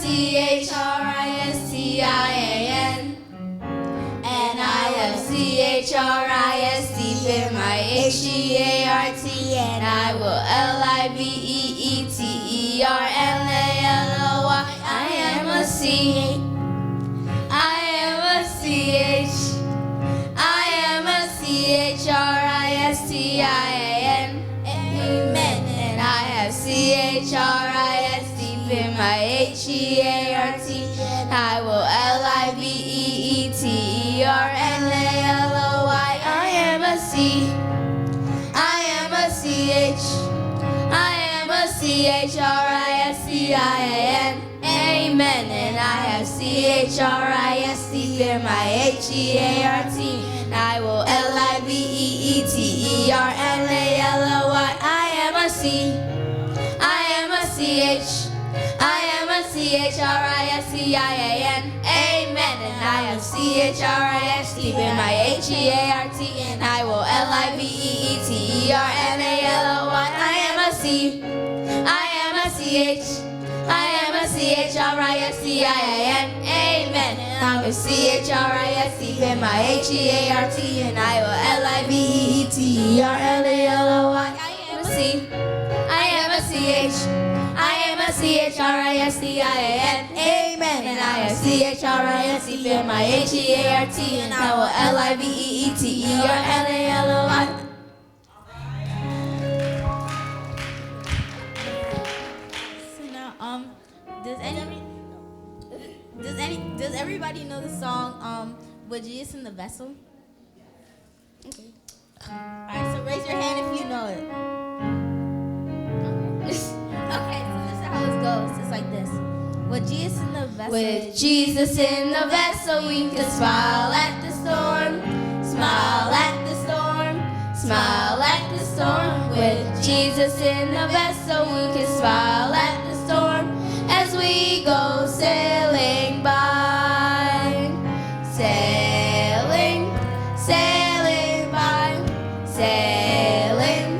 N-I-F-C-H-R-I-S-T-I-A-N. N-I-F-C-H-R-I-S, deep in my H-E-A-R-T. And I will L-I-V-E-E-T-E-R-L-A-L-O-Y. I am a C. I am a C-H. I am a C-H-R-I-S-T-I-A-N. Amen. And I have C-H-R-I-S deep in my H-E-A-R-T. I will L-I-V-E-E-T-E-R-L-A-L-O-Y. I am a C. I am a C-H. I am a C-H-R-I-S-T-I-A-N. Amen. And I have C-H-R-I-S deep in my H-E-A-R-T. I will L-I-V-E-E-T-E-R-L-A-L-O-Y. I am a C. I am a C-H. I am a C-H-R-I-S-T-I-A-N. Amen. And I have C-H-R-I-S deep in my H-E-A-R-T. And I will L-I-V-E-E-T-E-R-L-A-L-O-Y. I am a C. I am a C-H. I am a C-H-R-I-S-T-I-A-N. Amen. And I'm a C-H-R-I-S deep in my H-E-A-R-T. And I will L-I-V-E-E-T-E-R-L-A-L-O-Y. I am a C. I am a C-H. I am a C-H-R-I-S-T-I-A-N. Amen. And I have C-H-R-I-S deep in my H-E-A-R-T. And I will L-I-V-E-E-T-E-R-L-A-L-O-Y. Does everybody know the song with Jesus in the Vessel? Okay. Alright, so raise your hand if you know it. Okay, so this is how it goes. It's like this. With Jesus in the vessel. With Jesus in the vessel, we can smile at the storm. Smile at the storm. Smile at the storm. With Jesus in the vessel, we can smile at the storm as we go sailing by. Sailing, sailing by. Sailing,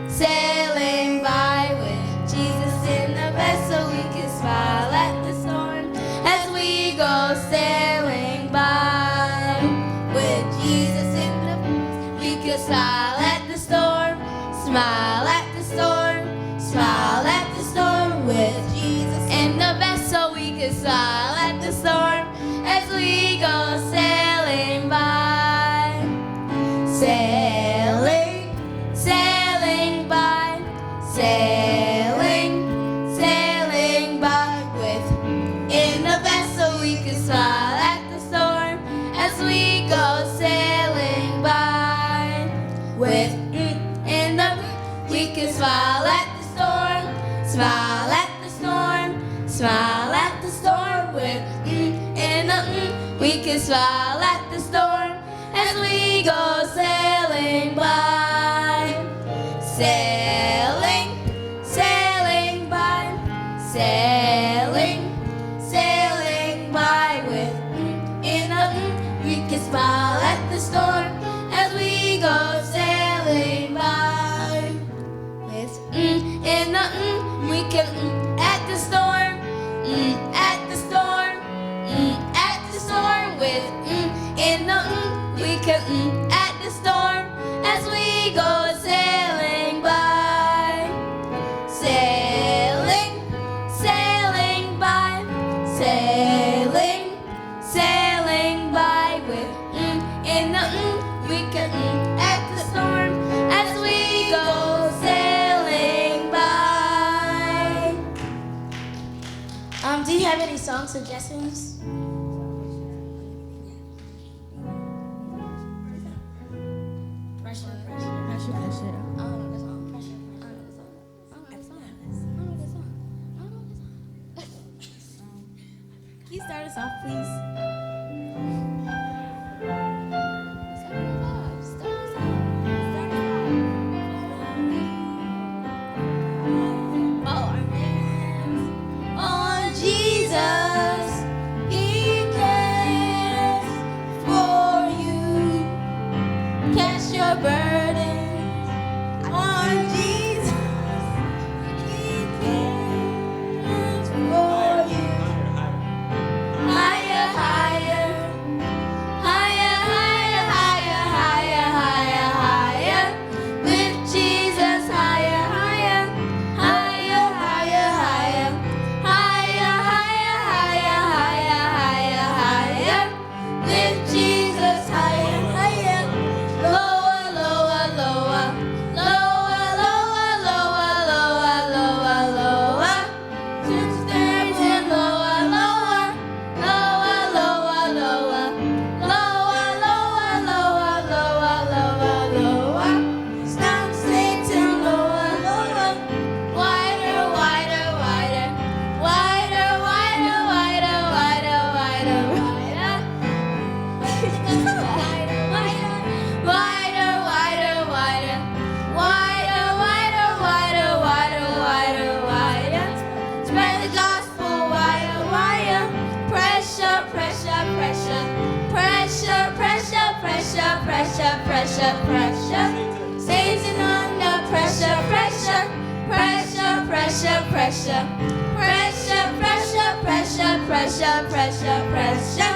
sailing by. With Jesus in the vessel, we can smile at the storm as we go sailing by. With Jesus in the vessel, we can smile at the storm. Smile at the storm. Smile at the storm. With Jesus in the vessel, we can smile at the storm as we go sailing by. Sailing, sailing by. Sailing, sailing by. With in the vessel, we can smile at the storm as we go sailing by. With in the we can smile at the storm. Smile at the storm. Smile at the storm. With in the we can smile at the storm as we go sailing by. Sailing, sailing by. Sailing, sailing by. With in the we can smile at the storm as we go sailing by. With in the we can at the storm. At the storm. At the storm. With in the we can at the storm as we go sailing by. Sailing, sailing by. Sailing, sailing by. With in the we can at the storm as we go sailing by. Do you have any song suggestions? Pressure. I don't know the song. Pressure. I don't know the song. Can you start us off, please? Burdens on Jesus, He cares for you. pressure, pressure. Satan under pressure, pressure, pressure, pressure, pressure. Pressure, pressure, pressure, pressure, pressure, pressure.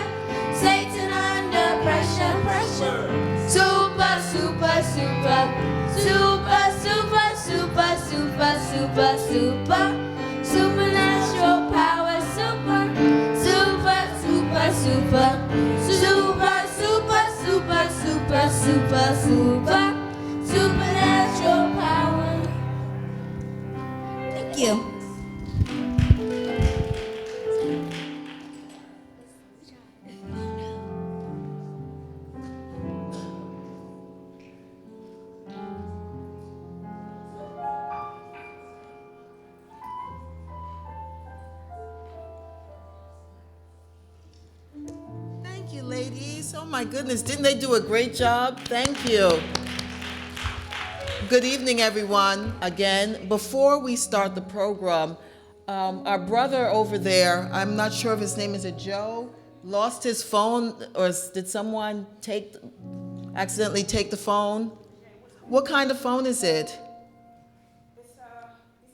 Satan under pressure, pressure. Super, super, super. Super, super, super, super, super, super. Supernatural power, super. Super, super, super. Super, super, super, super, super, super. Supernatural power. Thank you. Thank you, ladies. Oh my goodness, didn't they do a great job? Thank you. Good evening, everyone. Again, before we start the program, our brother over there, I'm not sure if his name is Joe, lost his phone, or did someone accidentally take the phone? What kind of phone is it? He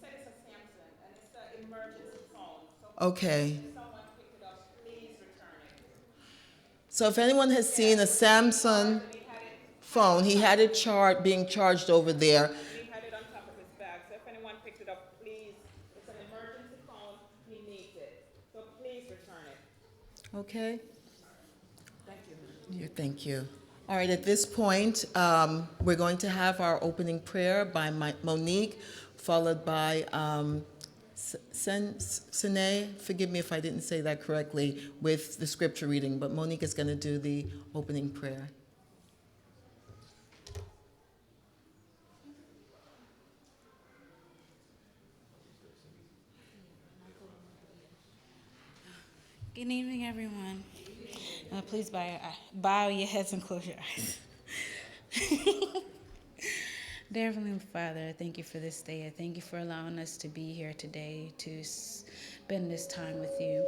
said it's a Samsung, and it's an emergency phone. So Okay. if someone picked it up, please return it. So if anyone has seen a Samsung phone, he had it being charged over there. He had it on top of his bag. So if anyone picked it up, please, it's an emergency phone. He needs it. So please return it. Okay. Thank you. Thank you. All right, at this point, we're going to have our opening prayer by Monique, followed by Sine, forgive me if I didn't say that correctly, with the scripture reading, but Monique is going to do the opening prayer. Good evening, everyone. Please bow your heads and close your eyes. Dear Heavenly Father, I thank you for this day. I thank you for allowing us to be here today to spend this time with you.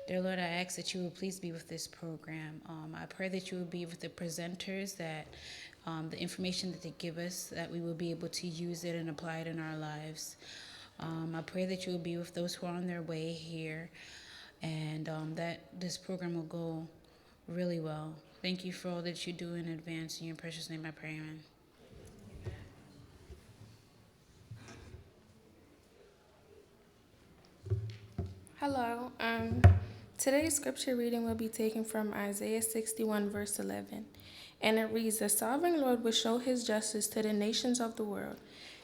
Dear Lord, I ask that you will please be with this program. I pray that you will be with the presenters, that the information that they give us, that we will be able to use it and apply it in our lives. I pray that you will be with those who are on their way here, and that this program will go really well. Thank you for all that you do in advance. In your precious name I pray, amen. Hello. Today's scripture reading will be taken from Isaiah 61, verse 11. And it reads, "The sovereign Lord will show his justice to the nations of the world.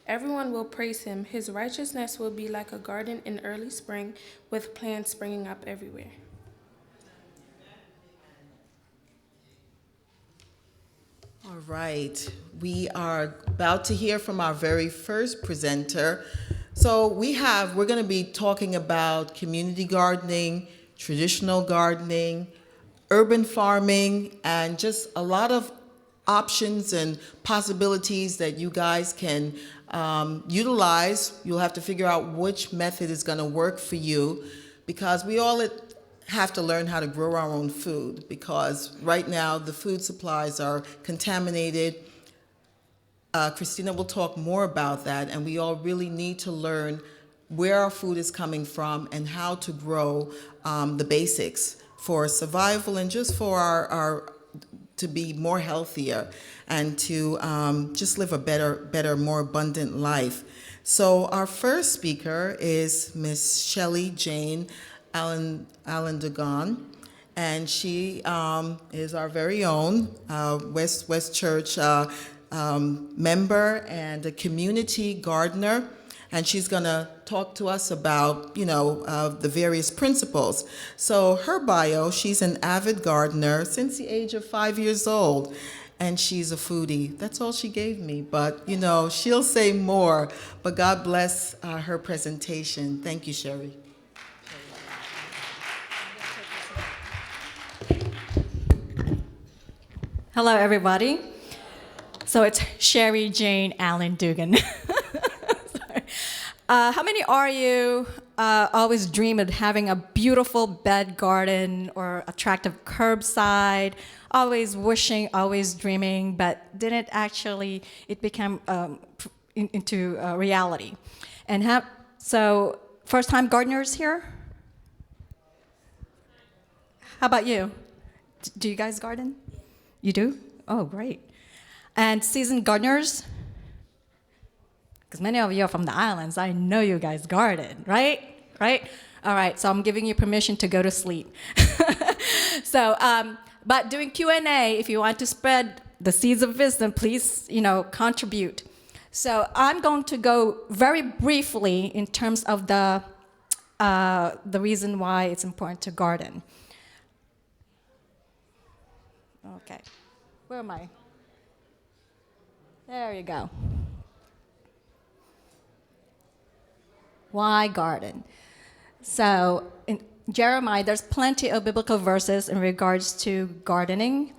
Everyone will praise him. His righteousness will be like a garden in early spring, with plants springing up everywhere." All right, we are about to hear from our very first presenter. So we're going to be talking about community gardening, traditional gardening, urban farming, and just a lot of options and possibilities that you guys can utilize. You'll have to figure out which method is going to work for you, because we all have to learn how to grow our own food, because right now the food supplies are contaminated. Christina will talk more about that, and we all really need to learn where our food is coming from and how to grow the basics for survival and just for our to be more healthier and to just live a better, more abundant life. So our first speaker is Miss Shelley Jane Allen Dugan, and she is our very own West Church member and a community gardener, and she's going to talk to us about, the various principles. So her bio, she's an avid gardener since the age of 5 years old, and she's a foodie. That's all she gave me, but, she'll say more. But God bless her presentation. Thank you, Sherry. Hello, everybody. So it's Sherry Jane Allen Dugan. Sorry. How many are you always dream of having a beautiful bed garden or attractive curbside, always wishing, always dreaming, but didn't actually, it became into reality. And so, first-time gardeners here? How about you? Do you guys garden? You do? Oh, great. And seasoned gardeners? Because many of you are from the islands. I know you guys garden, right? Right? All right, so I'm giving you permission to go to sleep. So, but doing Q&A, if you want to spread the seeds of wisdom, please, contribute. So I'm going to go very briefly in terms of the reason why it's important to garden. Okay, where am I? There you go. Why garden? So in Jeremiah, there's plenty of biblical verses in regards to gardening.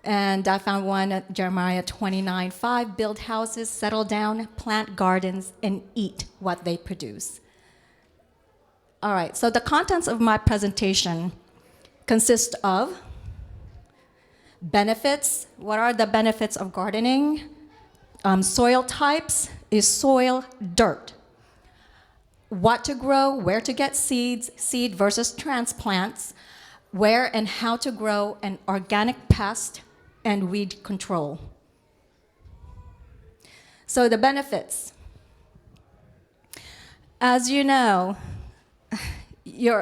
And I found one at Jeremiah 29:5, build houses, settle down, plant gardens, and eat what they produce. All right, so the contents of my presentation consist of benefits. What are the benefits of gardening? Soil types. Is soil dirt? What to grow, where to get seeds, seed versus transplants, where and how to grow an organic pest, and weed control. So the benefits. As you know,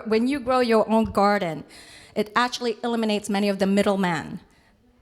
when you grow your own garden, it actually eliminates many of the middlemen.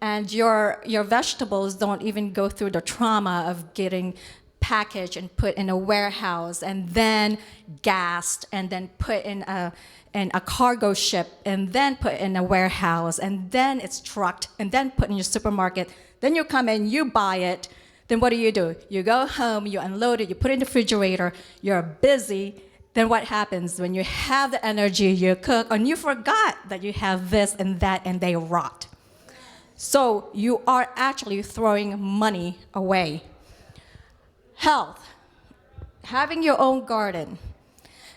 And your vegetables don't even go through the trauma of getting packaged and put in a warehouse and then gassed and then put in a cargo ship and then put in a warehouse and then it's trucked and then put in your supermarket. Then you come in, you buy it. Then what do? You go home, you unload it, you put it in the refrigerator, you're busy. Then what happens? When you have the energy, you cook, and you forgot that you have this and that, and they rot. So you are actually throwing money away. Health. Having your own garden,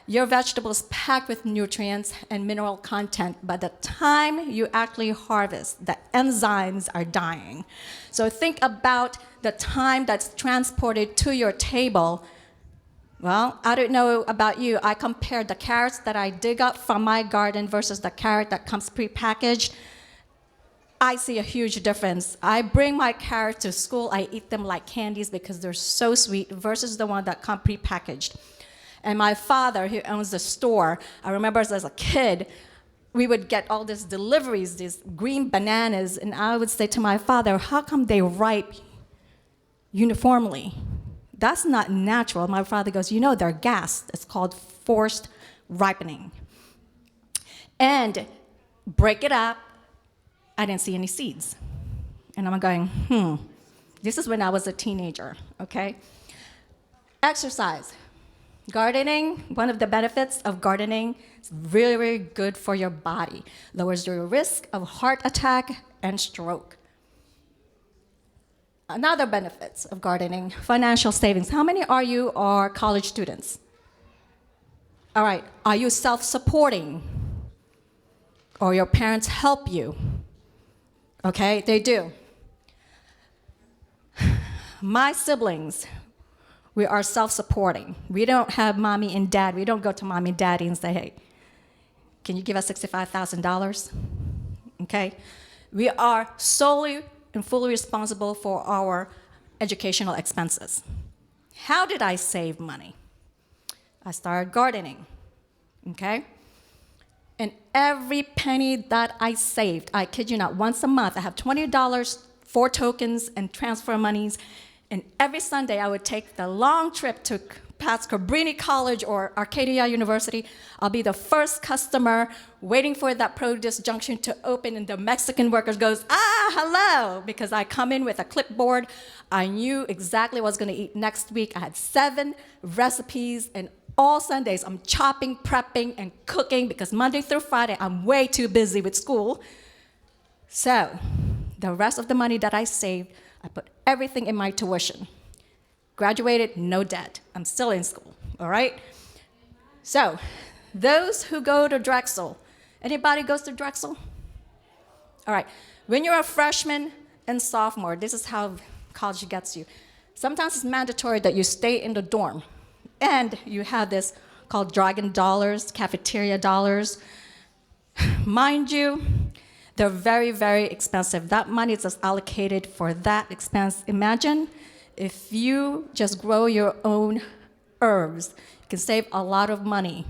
your vegetables packed with nutrients and mineral content. By the time you actually harvest, the enzymes are dying. So think about the time that's transported to your table. Well, I don't know about you. I compared the carrots that I dig up from my garden versus the carrot that comes prepackaged. I see a huge difference. I bring my carrots to school, I eat them like candies because they're so sweet versus the one that come prepackaged. And my father, who owns the store, I remember as a kid, we would get all these deliveries, these green bananas, and I would say to my father, how come they ripe uniformly? That's not natural. My father goes, they're gassed. It's called forced ripening. And break it up, I didn't see any seeds. And I'm going, this is when I was a teenager, okay? Exercise. Gardening, one of the benefits of gardening is really, really good for your body. Lowers your risk of heart attack and stroke. Another benefits of gardening, financial savings. How many are you are college students? All right, are you self-supporting? Or your parents help you? Okay, they do. My siblings, we are self-supporting. We don't have mommy and dad. We don't go to mommy and daddy and say, hey, can you give us $65,000? Okay? We are solely and fully responsible for our educational expenses. How did I save money? I started gardening, okay? And every penny that I saved, I kid you not, once a month, I have $20 for tokens and transfer monies, and every Sunday I would take the long trip to past Cabrini College or Arcadia University. I'll be the first customer waiting for that produce junction to open, and the Mexican workers goes, hello, because I come in with a clipboard. I knew exactly what I was going to eat next week. I had 7 recipes, and all Sundays I'm chopping, prepping, and cooking because Monday through Friday I'm way too busy with school. So the rest of the money that I saved, I put everything in my tuition. Graduated, no debt. I'm still in school, all right? So, those who go to Drexel, anybody goes to Drexel? All right. When you're a freshman and sophomore, this is how college gets you. Sometimes it's mandatory that you stay in the dorm. And you have this called Dragon Dollars, cafeteria dollars. Mind you, they're very, very expensive. That money is just allocated for that expense. Imagine if you just grow your own herbs, you can save a lot of money.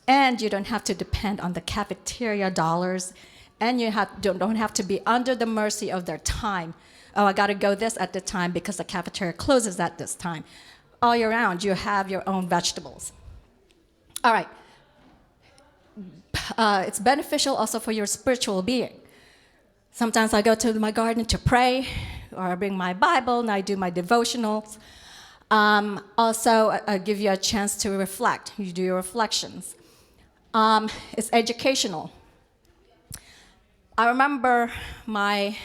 And you don't have to depend on the cafeteria dollars. And you don't have to be under the mercy of their time. Oh, I got to go this at the time because the cafeteria closes at this time. All year round, you have your own vegetables. All right. It's beneficial also for your spiritual being. Sometimes I go to my garden to pray, or I bring my Bible and I do my devotionals. Also, I give you a chance to reflect. You do your reflections. It's educational. I remember my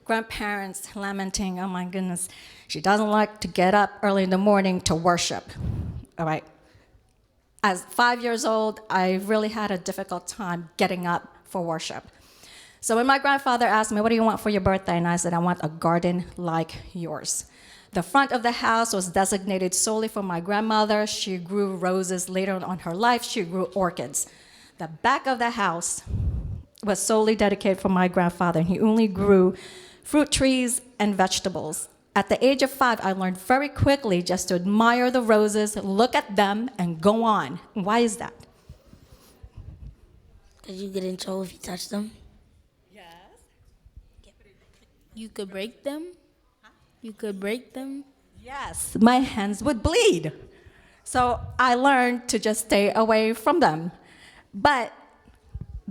grandparents lamenting, oh my goodness, she doesn't like to get up early in the morning to worship. All right. As 5 years old, I really had a difficult time getting up for worship. So when my grandfather asked me, what do you want for your birthday? And I said, I want a garden like yours. The front of the house was designated solely for my grandmother. She grew roses. Later on in her life, she grew orchids. The back of the house was solely dedicated for my grandfather. He only grew fruit trees and vegetables. At the age of 5, I learned very quickly just to admire the roses, look at them, and go on. Why is that? Because you get in trouble if you touch them. Yes. You could break them. You could break them. Yes, my hands would bleed. So I learned to just stay away from them. But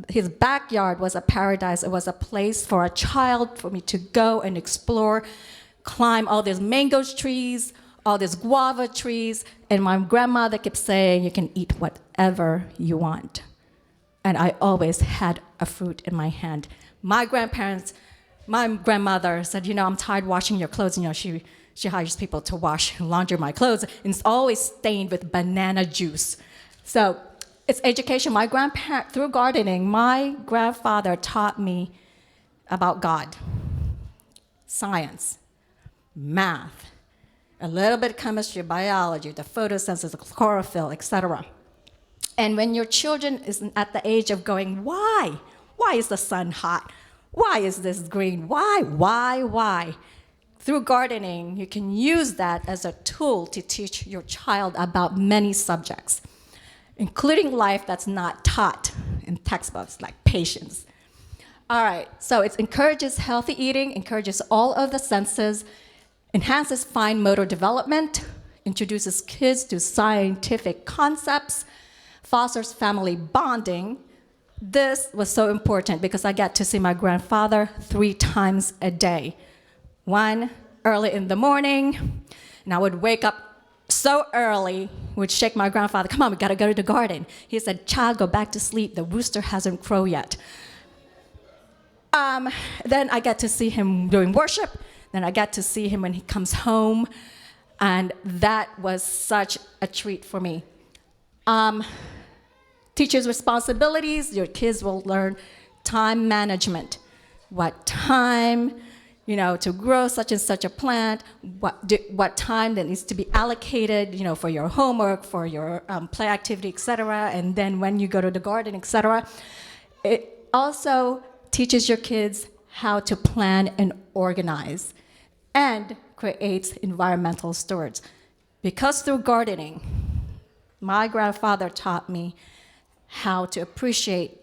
his backyard was a paradise. It was a place for a child, for me to go and explore, climb all these mango trees, all these guava trees. And my grandmother kept saying, you can eat whatever you want. And I always had a fruit in my hand. My grandmother said, I'm tired washing your clothes. She hires people to wash and launder my clothes. And it's always stained with banana juice. So it's education. Through gardening, my grandfather taught me about God, science, math, a little bit of chemistry, biology, the photosynthesis, the chlorophyll, etc. And when your children is at the age of going, why? Why is the sun hot? Why is this green? Why? Through gardening, you can use that as a tool to teach your child about many subjects, including life that's not taught in textbooks, like patience. All right, so it encourages healthy eating, encourages all of the senses, enhances fine motor development, introduces kids to scientific concepts, fosters family bonding. This was so important because I got to see my grandfather 3 times a day. One, early in the morning, and I would wake up so early, would shake my grandfather, come on, we gotta go to the garden. He said, child, go back to sleep, the rooster hasn't crowed yet. Then I got to see him doing worship, then I got to see him when he comes home, and that was such a treat for me. Teachers' responsibilities, your kids will learn time management. What time, to grow such and such a plant, what time that needs to be allocated, for your homework, for your play activity, etc. And then when you go to the garden, etc. It also teaches your kids how to plan and organize and creates environmental stewards. Because through gardening, my grandfather taught me how to appreciate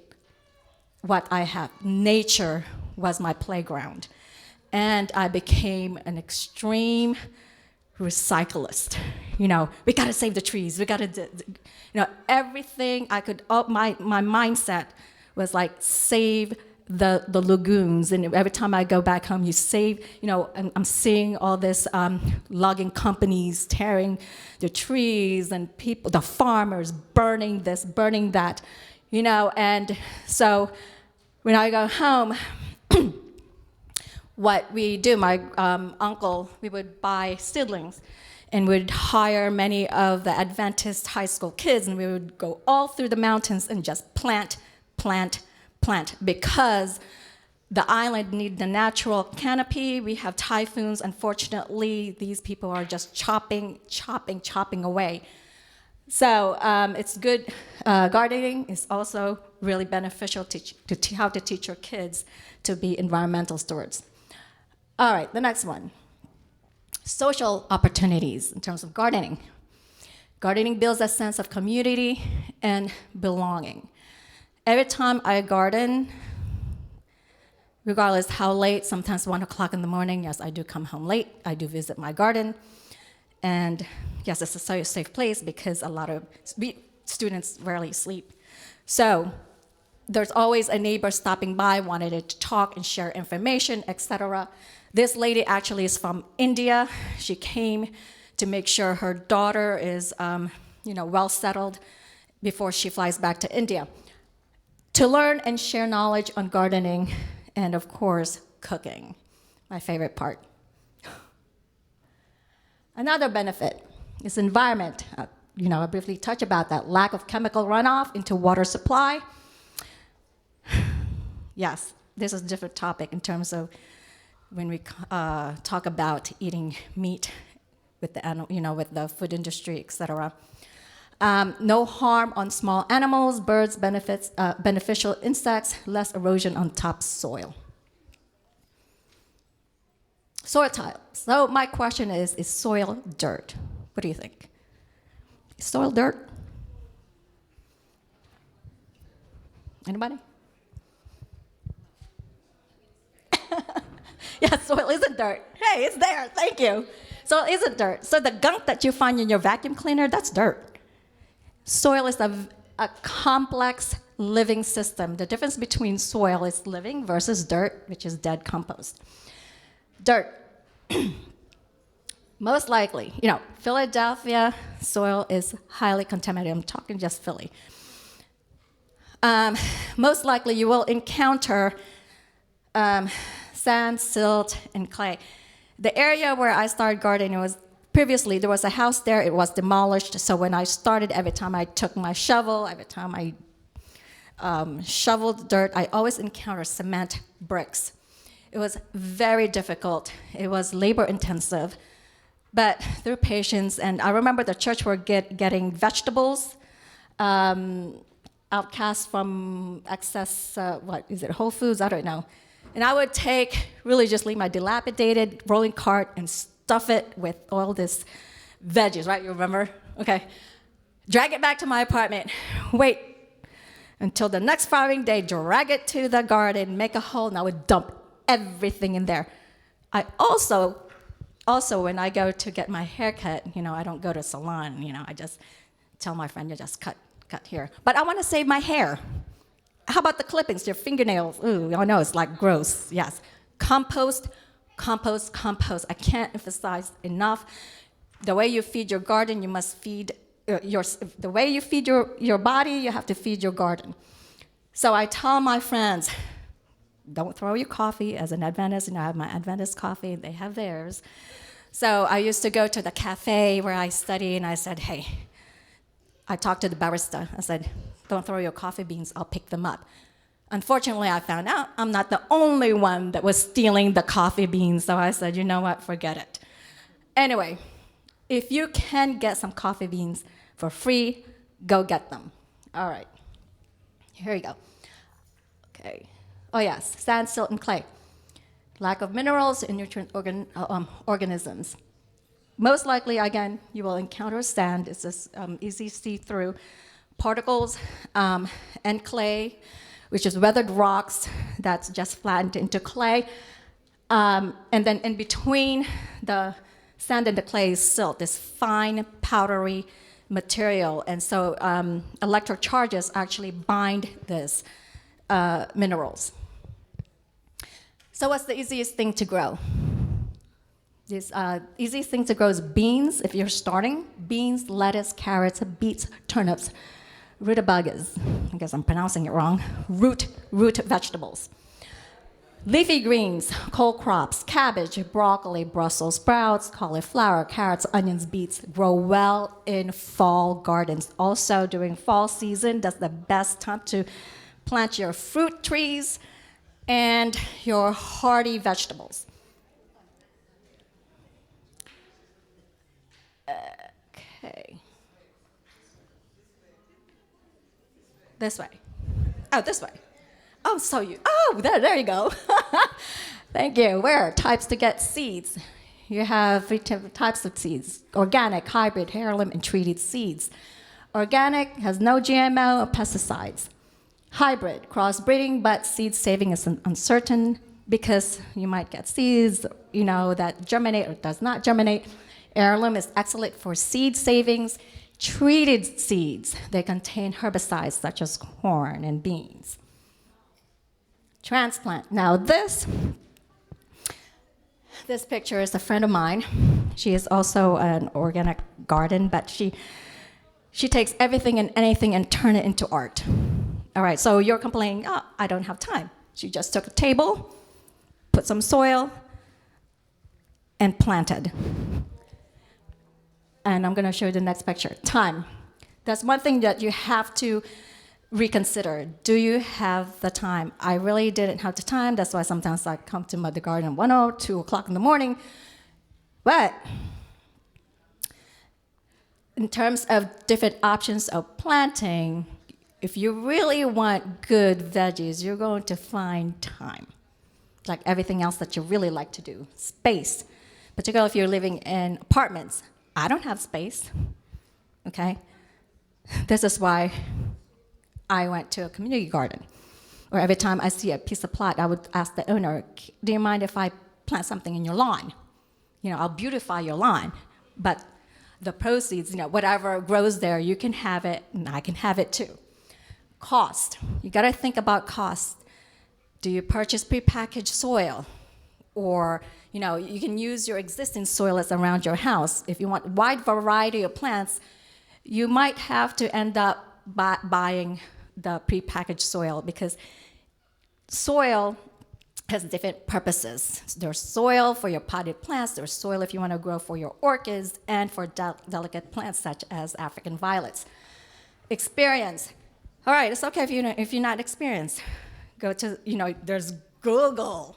what I have. Nature was my playground. And I became an extreme recyclist. We gotta save the trees, we gotta, everything I could, my mindset was like, save the lagoons. And every time I go back home, you save, I'm seeing all this logging companies tearing the trees and people, the farmers burning this, burning that, and so when I go home, what we do, my uncle, we would buy seedlings and we'd hire many of the Adventist high school kids, and we would go all through the mountains and just plant, plant, plant, because the island needs the natural canopy. We have typhoons. Unfortunately, these people are just chopping, chopping, chopping away. So it's good. Gardening is also really beneficial to how to teach your kids to be environmental stewards. All right, the next one. Social opportunities in terms of gardening. Gardening builds a sense of community and belonging. Every time I garden, regardless how late, sometimes 1 o'clock in the morning, yes, I do come home late, I do visit my garden. And yes, it's a safe place because a lot of students rarely sleep. So there's always a neighbor stopping by, wanted to talk and share information, etc. This lady actually is from India. She came to make sure her daughter is well settled before she flies back to India. To learn and share knowledge on gardening and, of course, cooking, my favorite part. Another benefit is environment. I briefly touched about that lack of chemical runoff into water supply. Yes, this is a different topic in terms of when we talk about eating meat with the with the food industry, etc. No harm on small animals, birds, beneficial insects, less erosion on topsoil. Soil type. So my question is soil dirt? What do you think? Is soil dirt? Anybody? Yeah, soil isn't dirt. Hey, it's there. Thank you. Soil isn't dirt. So the gunk that you find in your vacuum cleaner, that's dirt. Soil is a complex living system. The difference between soil is living versus dirt, which is dead compost. Dirt. Most likely, Philadelphia soil is highly contaminated. I'm talking just Philly. Most likely you will encounter sand, silt, and clay. The area where I started gardening was previously, there was a house there, it was demolished. So when I started, every time I took my shovel, every time I shoveled dirt, I always encountered cement bricks. It was very difficult. It was labor intensive, but through patience, and I remember the church were getting vegetables, outcast from excess, Whole Foods? I don't know. And I would take religiously my dilapidated rolling cart and stuff it with all this veggies, right? You remember? Okay. Drag it back to my apartment. Wait until the next following day, drag it to the garden, make a hole, and I would dump everything in there. I also, when I go to get my hair cut, I don't go to a salon, I just tell my friend, you just cut here. But I want to save my hair. How about the clippings, your fingernails? Ooh, I know it's like gross, yes. Compost, compost, compost. I can't emphasize enough. The way you feed your garden, you must feed the way you feed your body, you have to feed your garden. So I tell my friends, don't throw your coffee. As an Adventist, I have my Adventist coffee, they have theirs. So I used to go to the cafe where I study, and I said, hey, I talked to the barista. I said, don't throw your coffee beans, I'll pick them up. Unfortunately, I found out I'm not the only one that was stealing the coffee beans, so I said, you know what, forget it. Anyway, if you can get some coffee beans for free, go get them. All right, here we go. Okay. Oh yes, sand, silt, and clay. Lack of minerals and nutrient organisms. Most likely, again, you will encounter sand. It's this easy see-through particles, and clay, which is weathered rocks that's just flattened into clay. And then in between the sand and the clay is silt, this fine, powdery material. And so electric charges actually bind this minerals. So what's the easiest thing to grow? This easiest thing to grow is beans, if you're starting. Beans, lettuce, carrots, beets, turnips, rutabagas. I guess I'm pronouncing it wrong. Root vegetables. Leafy greens, cole crops, cabbage, broccoli, Brussels sprouts, cauliflower, carrots, onions, beets grow well in fall gardens. Also, during fall season, that's the best time to plant your fruit trees and your hardy vegetables. Okay. This way. Oh, this way. Oh, there you go. Thank you. Where? Types to get seeds. You have three types of seeds: organic, hybrid, heirloom, and treated seeds. Organic has no GMO or pesticides. Hybrid, crossbreeding, but seed saving is uncertain because you might get seeds, that germinate or does not germinate. Heirloom is excellent for seed savings. Treated seeds, they contain herbicides such as corn and beans. Transplant. Now this picture is a friend of mine. She is also an organic garden, but she takes everything and anything and turn it into art. All right, so you're complaining, oh, I don't have time. She just took a table, put some soil, and planted. And I'm going to show you the next picture. Time. That's one thing that you have to reconsider. Do you have the time? I really didn't have the time. That's why sometimes I come to the garden at 1 or 2 o'clock in the morning. But in terms of different options of planting, if you really want good veggies, you're going to find time. Like everything else that you really like to do. Space. Particularly if you're living in apartments. I don't have space, okay? This is why I went to a community garden. Or every time I see a piece of plot, I would ask the owner, do you mind if I plant something in your lawn? I'll beautify your lawn. But the proceeds, whatever grows there, you can have it, and I can have it too. Cost. You gotta think about cost. Do you purchase prepackaged soil? Or, you can use your existing soil that's around your house. If you want a wide variety of plants, you might have to end up buying the prepackaged soil because soil has different purposes. There's soil for your potted plants, there's soil if you want to grow for your orchids, and for delicate plants such as African violets. Experience. All right, it's okay if you're not experienced. Go to, there's Google,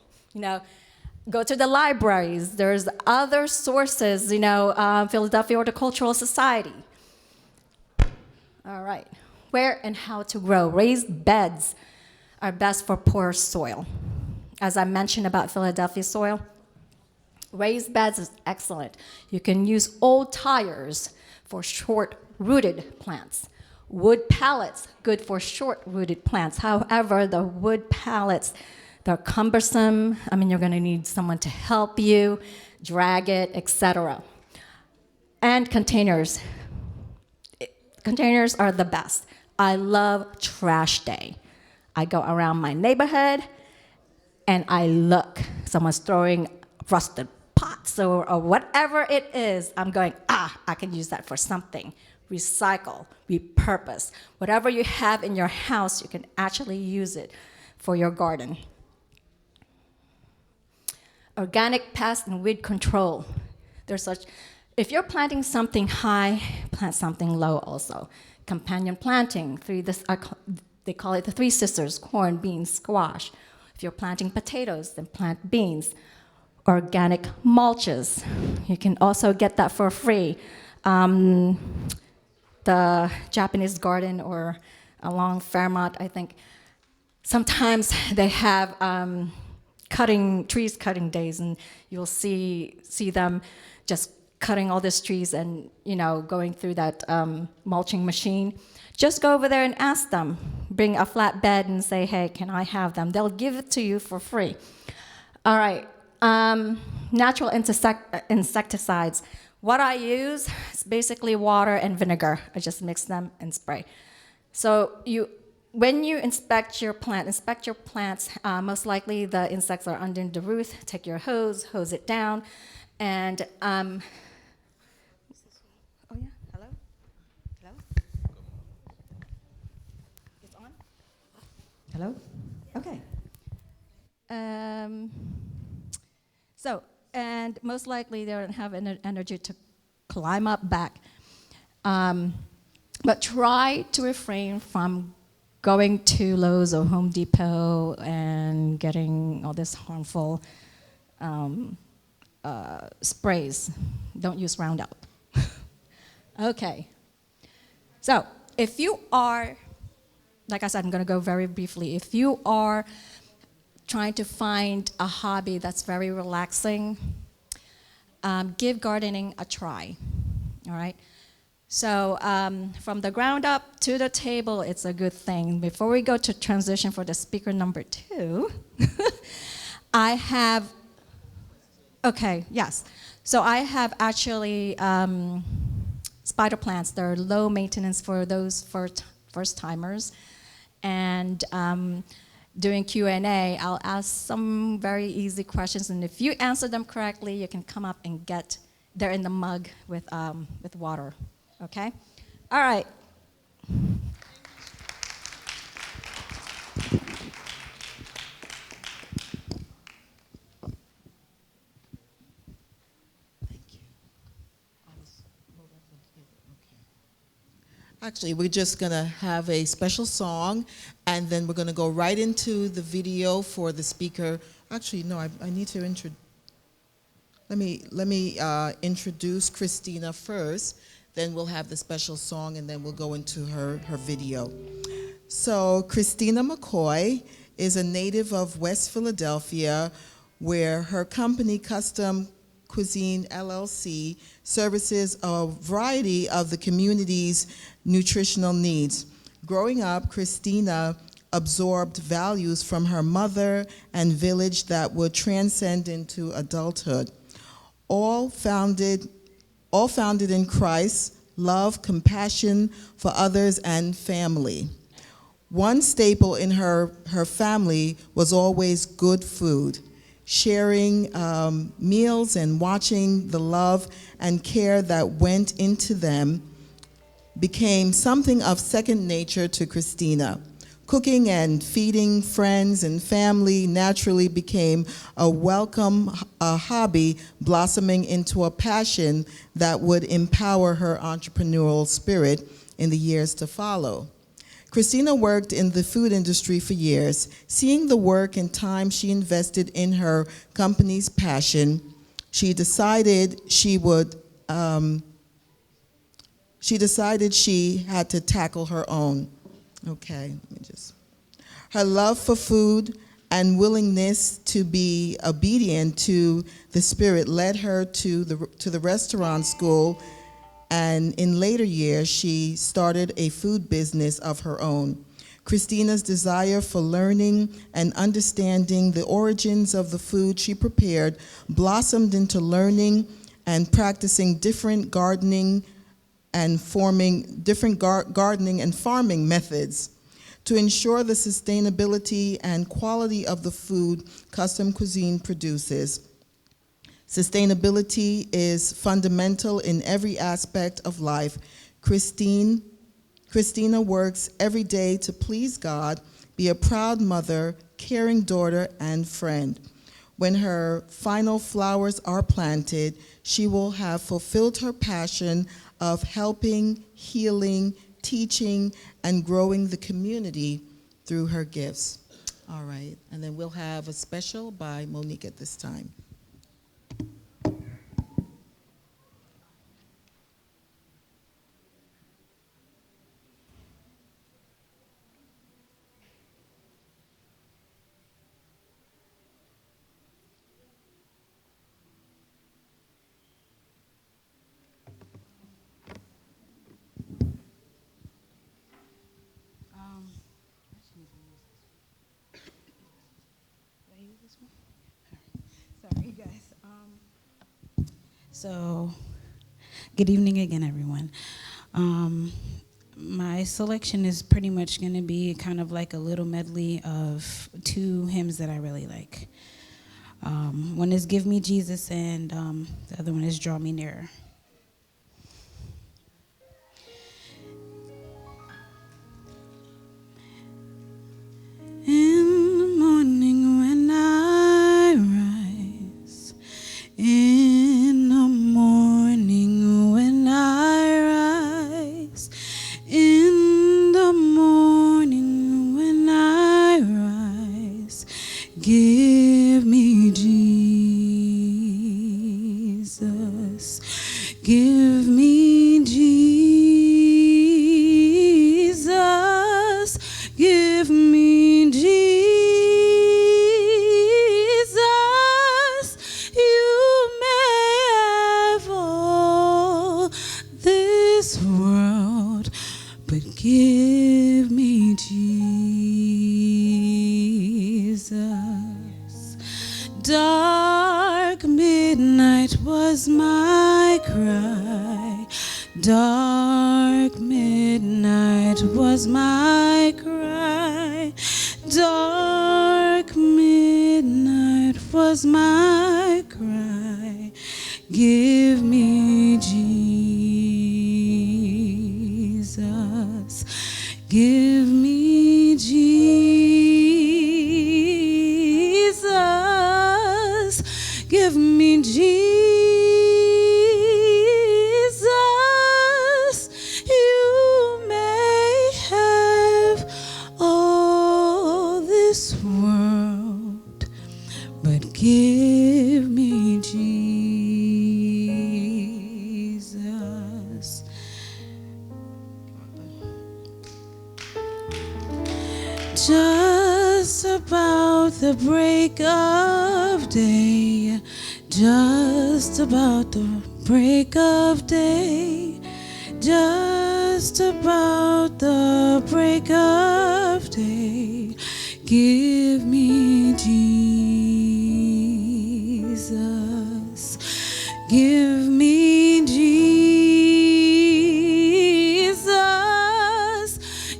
Go to the libraries. There's other sources, Philadelphia Horticultural Society. All right. Where and how to grow. Raised beds are best for poor soil. As I mentioned about Philadelphia soil, raised beds is excellent. You can use old tires for short-rooted plants. Wood pallets, good for short-rooted plants. However, the wood pallets, they're cumbersome. You're going to need someone to help you, drag it, etc. And containers. Containers are the best. I love trash day. I go around my neighborhood and I look. Someone's throwing rusted pots or whatever it is. I'm going, I can use that for something. Recycle, repurpose. Whatever you have in your house, you can actually use it for your garden. Organic pest and weed control. If you're planting something high, plant something low also. Companion planting, they call it the three sisters: corn, beans, squash. If you're planting potatoes, then plant beans. Organic mulches, you can also get that for free. The Japanese garden or along Fairmont, I think, sometimes they have cutting days, and you'll see them just cutting all these trees and going through that mulching machine. Just go over there and ask them. Bring a flatbed and say, hey, can I have them? They'll give it to you for free. All right, natural insecticides. What I use is basically water and vinegar. I just mix them and spray. So when you inspect your plants, most likely the insects are under the roof. Take your hose it down, and oh yeah, hello? It's on? Hello? Okay. Um, so, and most likely they don't have energy to climb up back. But try to refrain from going to Lowe's or Home Depot and getting all this harmful sprays. Don't use Roundup. Okay. So, if you are, like I said, I'm going to go very briefly. If you are trying to find a hobby that's very relaxing, give gardening a try. All right? So from the ground up to the table, it's a good thing. Before we go to transition for the speaker number 2, I have, okay, yes. So I have actually spider plants. They're low maintenance for those first timers. And during Q&A, I'll ask some very easy questions. And if you answer them correctly, you can come up and they're in the mug with water. Okay? All right. Actually, we're just going to have a special song, and then we're going to go right into the video for the speaker. Actually, no, I need to introduce. Let me introduce Christina first. Then we'll have the special song, and then we'll go into her video. So Christina McCoy is a native of West Philadelphia, where her company, Custom Cuisine LLC, services a variety of the community's nutritional needs. Growing up, Christina absorbed values from her mother and village that would transcend into adulthood. All founded in Christ, love, compassion for others, and family. One staple in her family was always good food. Sharing meals and watching the love and care that went into them became something of second nature to Christina. Cooking and feeding friends and family naturally became a welcome hobby, blossoming into a passion that would empower her entrepreneurial spirit in the years to follow. Christina worked in the food industry for years. Seeing the work and time she invested in her company's passion, she decided she had to tackle her own. Okay, let me just. Her love for food and willingness to be obedient to the Spirit led her to the restaurant school, and in later years, she started a food business of her own. Christina's desire for learning and understanding the origins of the food she prepared blossomed into learning and practicing different gardening and farming methods to ensure the sustainability and quality of the food Custom Cuisine produces. Sustainability is fundamental in every aspect of life. Christina works every day to please God, be a proud mother, caring daughter, and friend. When her final flowers are planted, she will have fulfilled her passion of helping, healing, teaching, and growing the community through her gifts. All right, and then we'll have a special by Monique at this time. Sorry, guys. So, good evening again, everyone. My selection is pretty much going to be kind of like a little medley of 2 hymns that I really like. One is Give Me Jesus, and the other one is Draw Me Nearer. In the morning when I give me Jesus. Give me Jesus. Give me Jesus. You may have all this world, but give me Jesus. Dark midnight was my cry. Dark midnight was my cry. Dark midnight was my cry. Give me Jesus. Give me Jesus. Give me Jesus. You may have all this world, but give me Jesus. Just about the break of day, just about the break of day, just about the break of day, give me Jesus. Give me Jesus.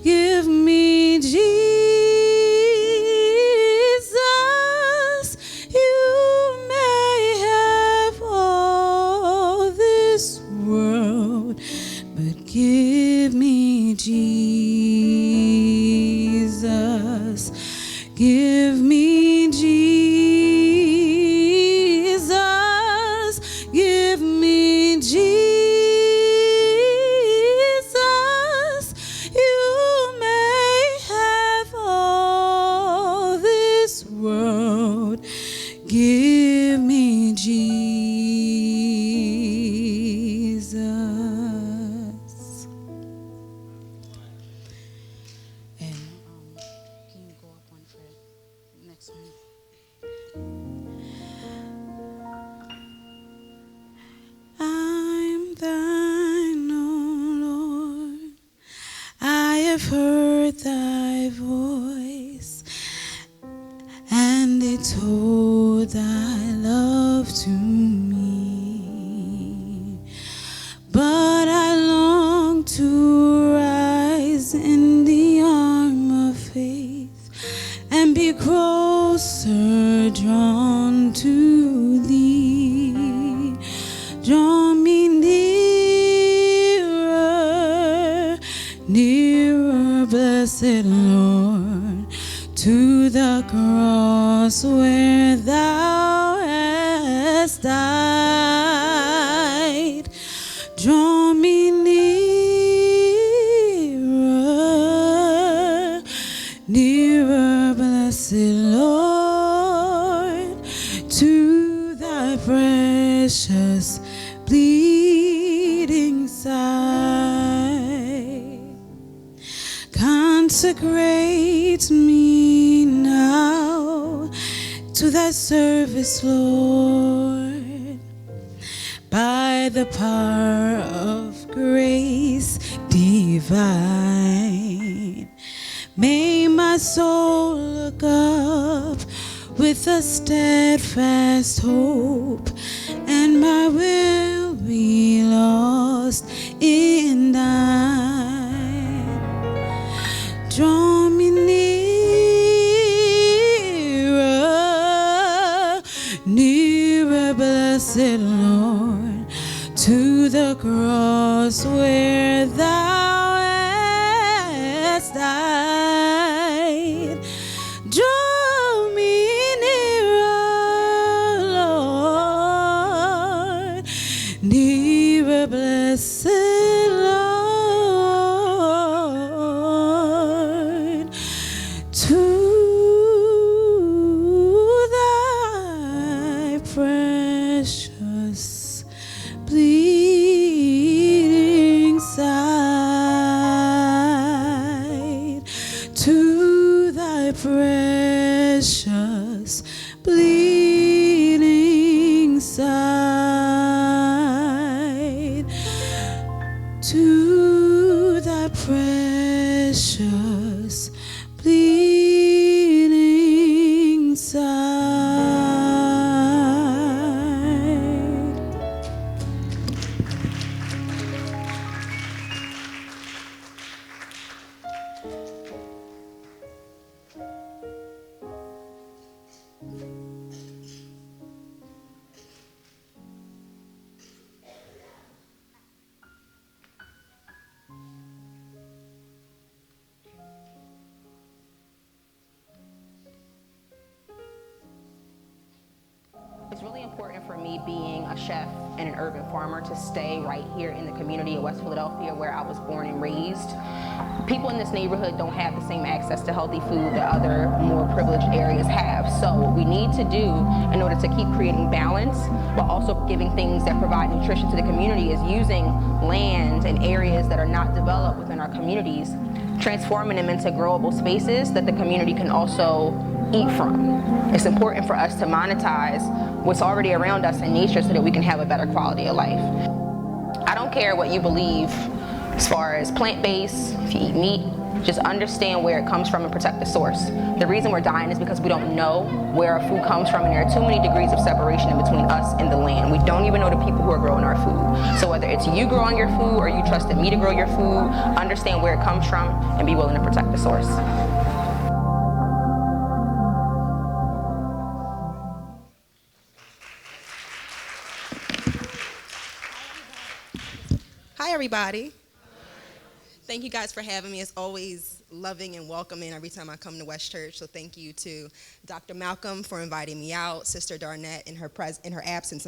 Give me Jesus. You may have all this world, but give me Jesus. Give me Jesus. Give me Jesus. You may have all this world. Give me Jesus. And can you go up one for the next one? I'm thine, O Lord. I have heard thy voice, and it told thy love to me. But I long to rise in the arm of faith and be closer drawn to thee. Draw me nearer, nearer, blessed Lord, to the cross where thou hast died. Draw me nearer, nearer, blessed Lord, to thy precious bleeding side. Consecrate me now to thy service, Lord, by the power of grace divine. May my soul look up with a steadfast hope, and my will be lost in thine. Draw me nearer, nearer, blessed Lord, to the cross where thou hast died. Draw me nearer, Lord, nearer, blessed Lord, to precious bleeding side, to thy precious bleeding side. It's really important for me, being a chef and an urban farmer, to stay right here in the community of West Philadelphia where I was born and raised. People in this neighborhood don't have the same access to healthy food that other more privileged areas have. So what we need to do in order to keep creating balance while also giving things that provide nutrition to the community is using land and areas that are not developed within our communities, transforming them into growable spaces that the community can also eat from. It's important for us to monetize what's already around us in nature so that we can have a better quality of life. I don't care what you believe as far as plant-based, if you eat meat, just understand where it comes from and protect the source. The reason we're dying is because we don't know where our food comes from, and there are too many degrees of separation in between us and the land. We don't even know the people who are growing our food. So whether it's you growing your food or you trusted me to grow your food, understand where it comes from and be willing to protect the source. Hi, everybody. Thank you guys for having me. It's always loving and welcoming every time I come to West Church. So thank you to Dr. Malcolm for inviting me out, Sister Darnett in her absence,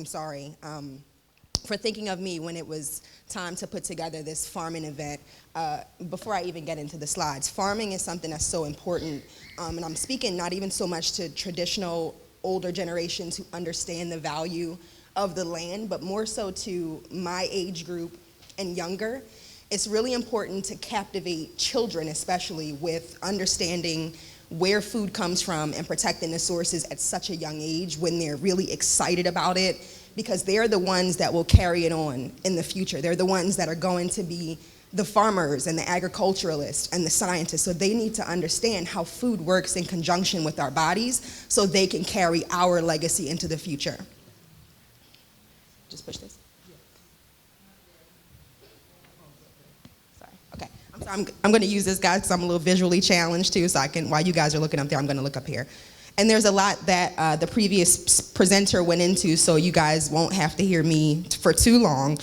for thinking of me when it was time to put together this farming event. Before I even get into the slides, farming is something that's so important. And I'm speaking not even so much to traditional older generations who understand the value of the land, but more so to my age group and younger. It's really important to captivate children, especially, with understanding where food comes from and protecting the sources at such a young age when they're really excited about it, because they're the ones that will carry it on in the future. They're the ones that are going to be the farmers and the agriculturalists and the scientists. So they need to understand how food works in conjunction with our bodies so they can carry our legacy into the future. Just push this. I'm going to use this, guys, because I'm a little visually challenged too, so I can, while you guys are looking up there, I'm going to look up here. And there's a lot that the previous presenter went into, so you guys won't have to hear me for too long.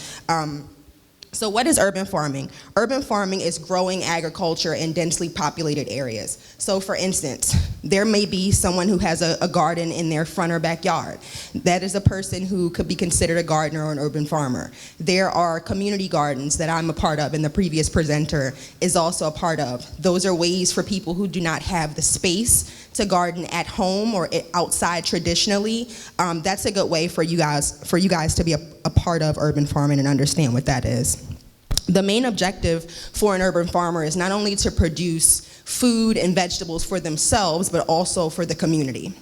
So what is urban farming? Urban farming is growing agriculture in densely populated areas. So for instance, there may be someone who has a garden in their front or backyard. That is a person who could be considered a gardener or an urban farmer. There are community gardens that I'm a part of and the previous presenter is also a part of. Those are ways for people who do not have the space to garden at home or outside traditionally. That's a good way for you guys to be a part of urban farming and understand what that is. The main objective for an urban farmer is not only to produce food and vegetables for themselves, but also for the community.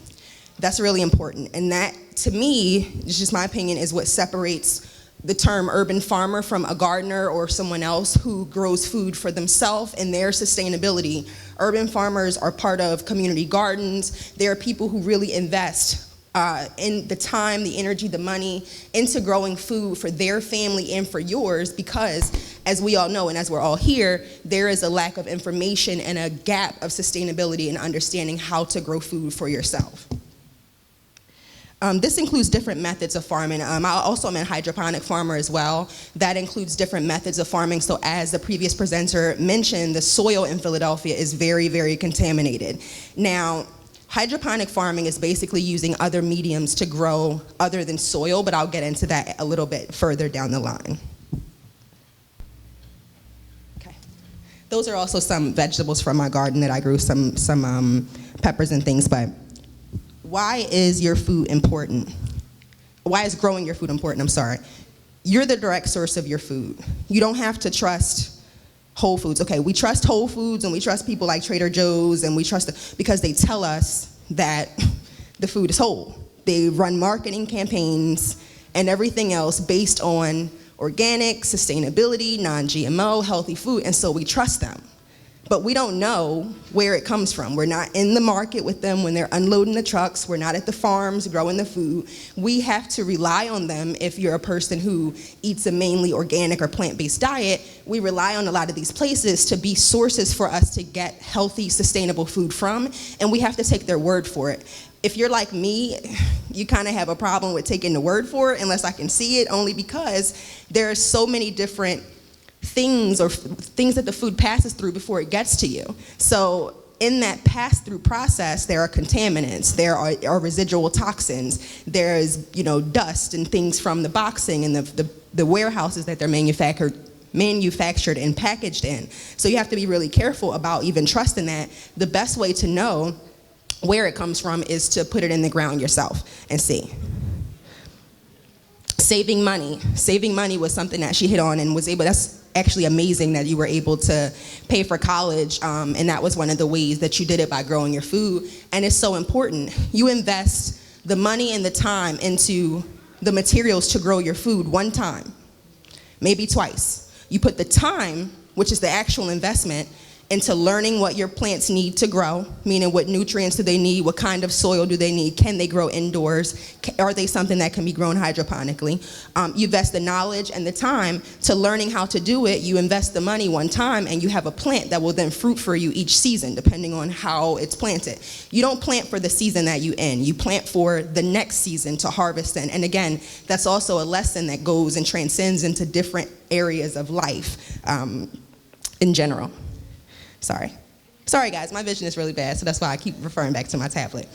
That's really important. And that, to me, it's just my opinion, is what separates the term urban farmer from a gardener or someone else who grows food for themselves and their sustainability. Urban farmers are part of community gardens. There are people who really invest in the time, the energy, the money into growing food for their family and for yours, because as we all know and as we're all here, there is a lack of information and a gap of sustainability in understanding how to grow food for yourself. This includes different methods of farming. I also am a hydroponic farmer as well. That includes different methods of farming. So as the previous presenter mentioned, the soil in Philadelphia is very, very contaminated. Now, hydroponic farming is basically using other mediums to grow other than soil, but I'll get into that a little bit further down the line. Okay. Those are also some vegetables from my garden that I grew, some peppers and things, but why is your food important? Why is growing your food important? I'm sorry. You're the direct source of your food. You don't have to trust Whole Foods. Okay, we trust Whole Foods and we trust people like Trader Joe's, and we trust because they tell us that the food is whole. They run marketing campaigns and everything else based on organic, sustainability, non-GMO, healthy food, and so we trust them. But we don't know where it comes from. We're not in the market with them when they're unloading the trucks. We're not at the farms growing the food. We have to rely on them. If you're a person who eats a mainly organic or plant-based diet, we rely on a lot of these places to be sources for us to get healthy, sustainable food from, and we have to take their word for it. If you're like me, you kind of have a problem with taking the word for it unless I can see it, only because there are so many different things or things that the food passes through before it gets to you. So in that pass-through process, there are contaminants, there are residual toxins, there's dust and things from the boxing and the warehouses that they're manufactured and packaged in. So you have to be really careful about even trusting that. The best way to know where it comes from is to put it in the ground yourself and see. Saving money was something that she hit on and was able, that's actually amazing that you were able to pay for college, and that was one of the ways that you did it, by growing your food. And it's so important. You invest the money and the time into the materials to grow your food one time, maybe twice. You put the time, which is the actual investment, into learning what your plants need to grow, meaning what nutrients do they need, what kind of soil do they need, can they grow indoors, are they something that can be grown hydroponically. You invest the knowledge and the time to learning how to do it. You invest the money one time and you have a plant that will then fruit for you each season, depending on how it's planted. You don't plant for the season that you in, you plant for the next season to harvest in. And again, that's also a lesson that goes and transcends into different areas of life in general. Sorry guys, my vision is really bad, so that's why I keep referring back to my tablet.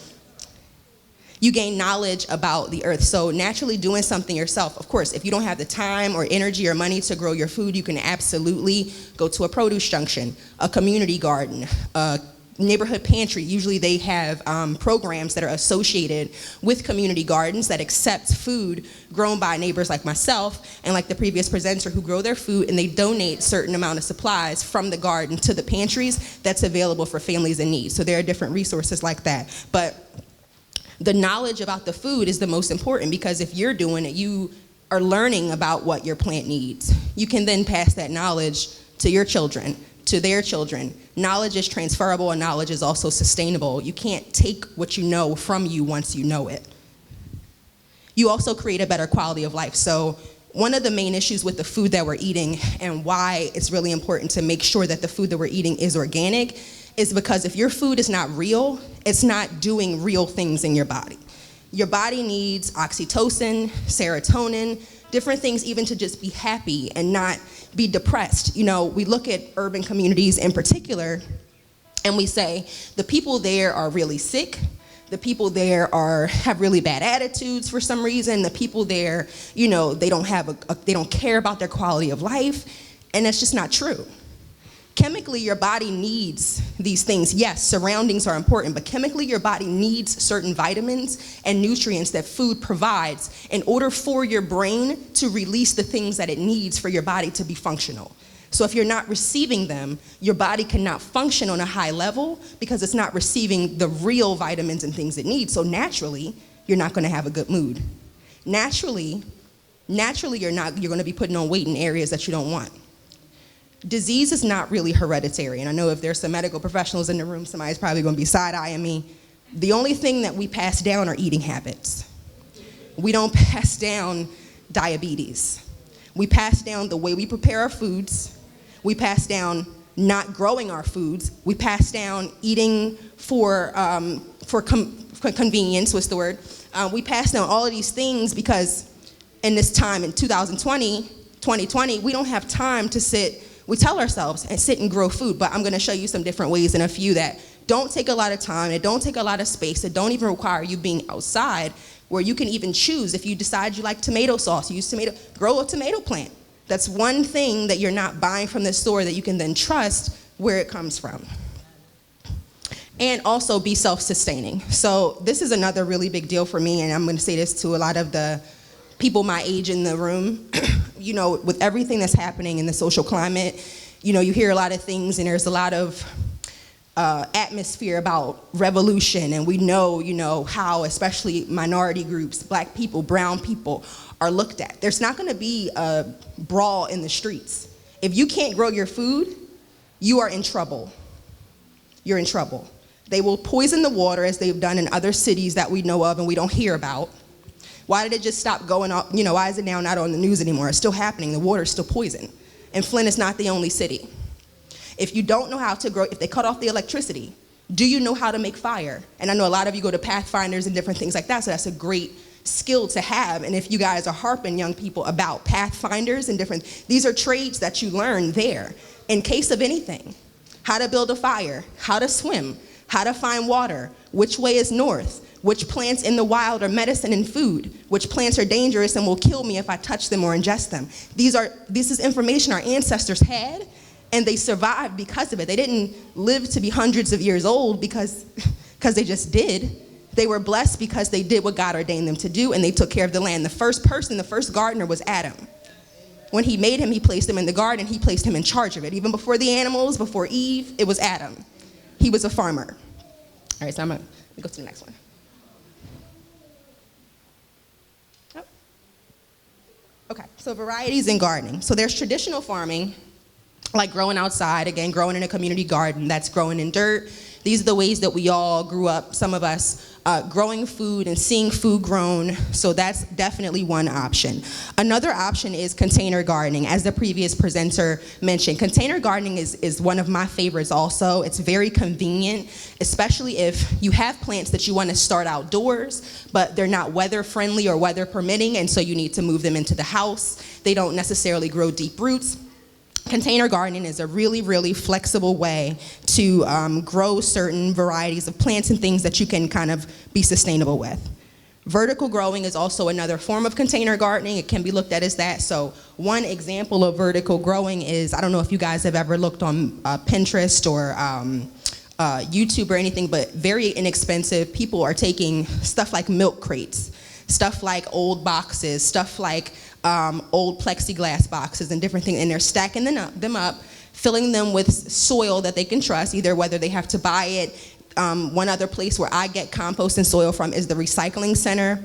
You gain knowledge about the earth. So naturally doing something yourself, of course, if you don't have the time or energy or money to grow your food, you can absolutely go to a produce junction, a community garden, a neighborhood pantry. Usually they have programs that are associated with community gardens that accept food grown by neighbors like myself and like the previous presenter, who grow their food and they donate a certain amount of supplies from the garden to the pantries that's available for families in need. So there are different resources like that. But the knowledge about the food is the most important, because if you're doing it, you are learning about what your plant needs. You can then pass that knowledge to your children, to their children. Knowledge is transferable and knowledge is also sustainable. You can't take what you know from you once you know it. You also create a better quality of life. So one of the main issues with the food that we're eating and why it's really important to make sure that the food that we're eating is organic is because if your food is not real, it's not doing real things in your body. Your body needs oxytocin, serotonin, different things even to just be happy and not be depressed. We look at urban communities in particular and we say the people there are really sick, the people there have really bad attitudes for some reason, the people there, they don't care about their quality of life, and that's just not true. Chemically, your body needs these things. Yes, surroundings are important, but chemically your body needs certain vitamins and nutrients that food provides in order for your brain to release the things that it needs for your body to be functional. So if you're not receiving them, your body cannot function on a high level because it's not receiving the real vitamins and things it needs. So naturally, you're not going to have a good mood. Naturally, you're going to be putting on weight in areas that you don't want. Disease is not really hereditary, and I know if there's some medical professionals in the room, somebody's probably going to be side-eyeing me. The only thing that we pass down are eating habits. We don't pass down diabetes. We pass down the way we prepare our foods. We pass down not growing our foods. We pass down eating for convenience, what's the word? We pass down all of these things because in this time in 2020, we don't have time to sit. We tell ourselves and sit and grow food, but I'm going to show you some different ways and a few that don't take a lot of time, that don't take a lot of space, that don't even require you being outside, where you can even choose. If you decide you like tomato sauce, grow a tomato plant. That's one thing that you're not buying from the store that you can then trust where it comes from. And also be self-sustaining. So this is another really big deal for me, and I'm going to say this to a lot of the people my age in the room. With everything that's happening in the social climate, you hear a lot of things, and there's a lot of atmosphere about revolution, and we know, how especially minority groups, black people, brown people, are looked at. There's not gonna be a brawl in the streets. If you can't grow your food, you are in trouble. You're in trouble. They will poison the water as they've done in other cities that we know of and we don't hear about. Why did it just stop going up? Why is it now not on the news anymore? It's still happening. The water is still poison. And Flint is not the only city. If you don't know how to grow, if they cut off the electricity, do you know how to make fire? And I know a lot of you go to Pathfinders and different things like that, so that's a great skill to have. And if you guys are harping young people about Pathfinders and these are trades that you learn there in case of anything. How to build a fire, how to swim, how to find water, which way is north, which plants in the wild are medicine and food, which plants are dangerous and will kill me if I touch them or ingest them. This is information our ancestors had, and they survived because of it. They didn't live to be hundreds of years old because they just did. They were blessed because they did what God ordained them to do, and they took care of the land. The first gardener was Adam. When he made him, he placed him in the garden, he placed him in charge of it. Even before the animals, before Eve, it was Adam. He was a farmer. All right, so I'm gonna go to the next one. Oh. Okay, so varieties in gardening. So there's traditional farming, like growing outside, again, growing in a community garden, that's growing in dirt. These are the ways that we all grew up, some of us, growing food and seeing food grown, so that's definitely one option. Another option is container gardening, as the previous presenter mentioned. Container gardening is one of my favorites also. It's very convenient, especially if you have plants that you want to start outdoors, but they're not weather friendly or weather permitting, and so you need to move them into the house. They don't necessarily grow deep roots. Container gardening is a really, really flexible way to grow certain varieties of plants and things that you can kind of be sustainable with. Vertical growing is also another form of container gardening. It can be looked at as that. So one example of vertical growing is, I don't know if you guys have ever looked on Pinterest or YouTube or anything, but very inexpensive. People are taking stuff like milk crates, stuff like old boxes, stuff like old plexiglass boxes and different things, and they're stacking them up, filling them with soil that they can trust, either whether they have to buy it. One other place where I get compost and soil from is the recycling center.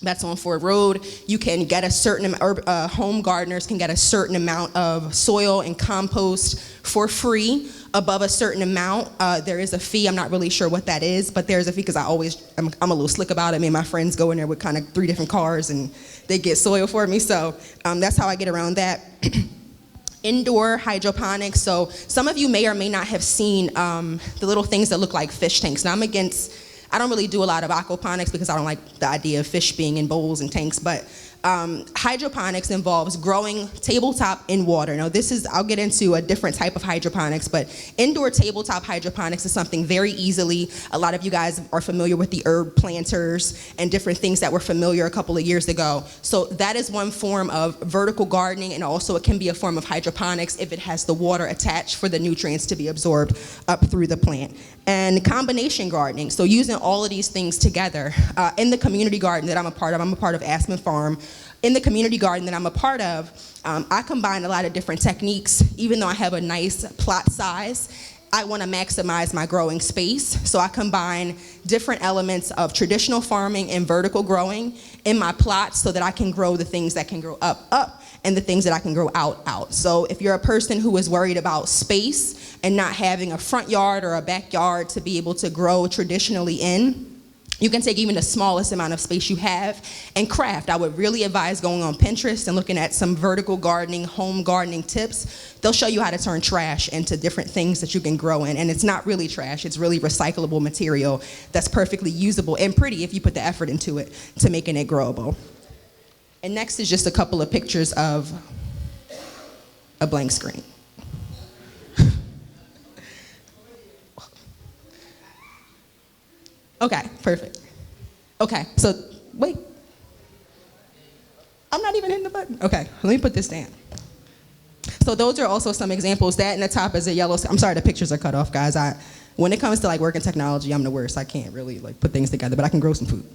That's on Ford Road. You can get a certain, home gardeners can get a certain amount of soil and compost for free. Above a certain amount, there is a fee. I'm not really sure what that is, but there's a fee because I'm a little slick about it. Me and my friends go in there with kind of 3 different cars and they get soil for me. So that's how I get around that. Indoor hydroponics. So some of you may or may not have seen the little things that look like fish tanks. Now I don't really do a lot of aquaponics because I don't like the idea of fish being in bowls and tanks, but hydroponics involves growing tabletop in water. Now I'll get into a different type of hydroponics, but indoor tabletop hydroponics is something very easily, a lot of you guys are familiar with the herb planters and different things that were familiar a couple of years ago. So that is one form of vertical gardening, and also it can be a form of hydroponics if it has the water attached for the nutrients to be absorbed up through the plant. And combination gardening, so using all of these things together. In the community garden that I'm a part of Aspen Farm. In the community garden that I'm a part of, I combine a lot of different techniques. Even though I have a nice plot size, I want to maximize my growing space. So I combine different elements of traditional farming and vertical growing in my plots so that I can grow the things that can grow up, and the things that I can grow out. So if you're a person who is worried about space and not having a front yard or a backyard to be able to grow traditionally in, you can take even the smallest amount of space you have and craft. I would really advise going on Pinterest and looking at some vertical gardening, home gardening tips. They'll show you how to turn trash into different things that you can grow in. And it's not really trash, it's really recyclable material that's perfectly usable and pretty if you put the effort into it to making it growable. And next is just a couple of pictures of a blank screen. Okay, perfect. Okay, so wait. I'm not even hitting the button. Okay, let me put this down. So those are also some examples. That in the top is a yellow. I'm sorry, the pictures are cut off, guys. When it comes to like work in technology, I'm the worst. I can't really like put things together, but I can grow some food.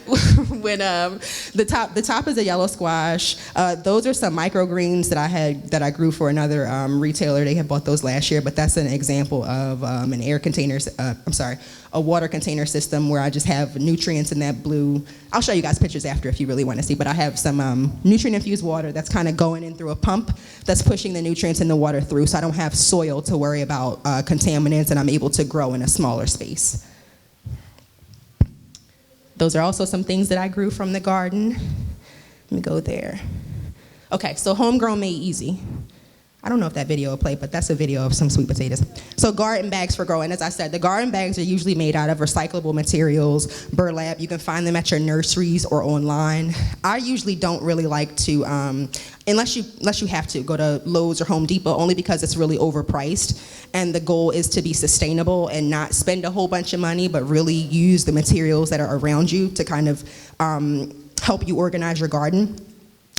when the top is a yellow squash. Those are some microgreens that I grew for another retailer. They had bought those last year, but that's an example of a water container system where I just have nutrients in that blue. I'll show you guys pictures after if you really want to see, but I have some nutrient-infused water that's kind of going in through a pump that's pushing the nutrients in the water through, so I don't have soil to worry about contaminants, and I'm able to grow in a smaller space. Those are also some things that I grew from the garden. Let me go there. Okay, so homegrown made easy. I don't know if that video will play, but that's a video of some sweet potatoes. So garden bags for growing. As I said, the garden bags are usually made out of recyclable materials, burlap. You can find them at your nurseries or online. I usually don't really like to, unless you have to, go to Lowe's or Home Depot, only because it's really overpriced. And the goal is to be sustainable and not spend a whole bunch of money, but really use the materials that are around you to kind of help you organize your garden.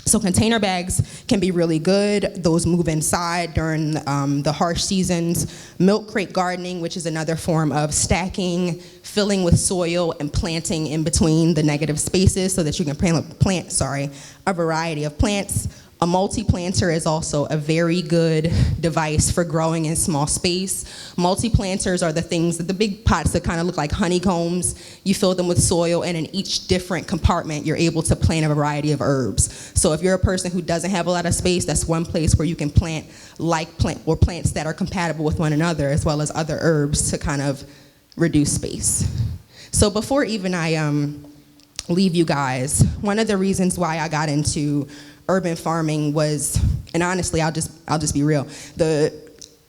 So container bags can be really good. Those move inside during the harsh seasons. Milk crate gardening, which is another form of stacking, filling with soil, and planting in between the negative spaces so that you can plant a variety of plants. A multi-planter is also a very good device for growing in small space. Multi-planters are the big pots that kind of look like honeycombs. You fill them with soil, and in each different compartment, you're able to plant a variety of herbs. So if you're a person who doesn't have a lot of space, that's one place where you can plant plants that are compatible with one another, as well as other herbs to kind of reduce space. So before even I leave you guys, one of the reasons why I got into urban farming was, and honestly, I'll just be real, the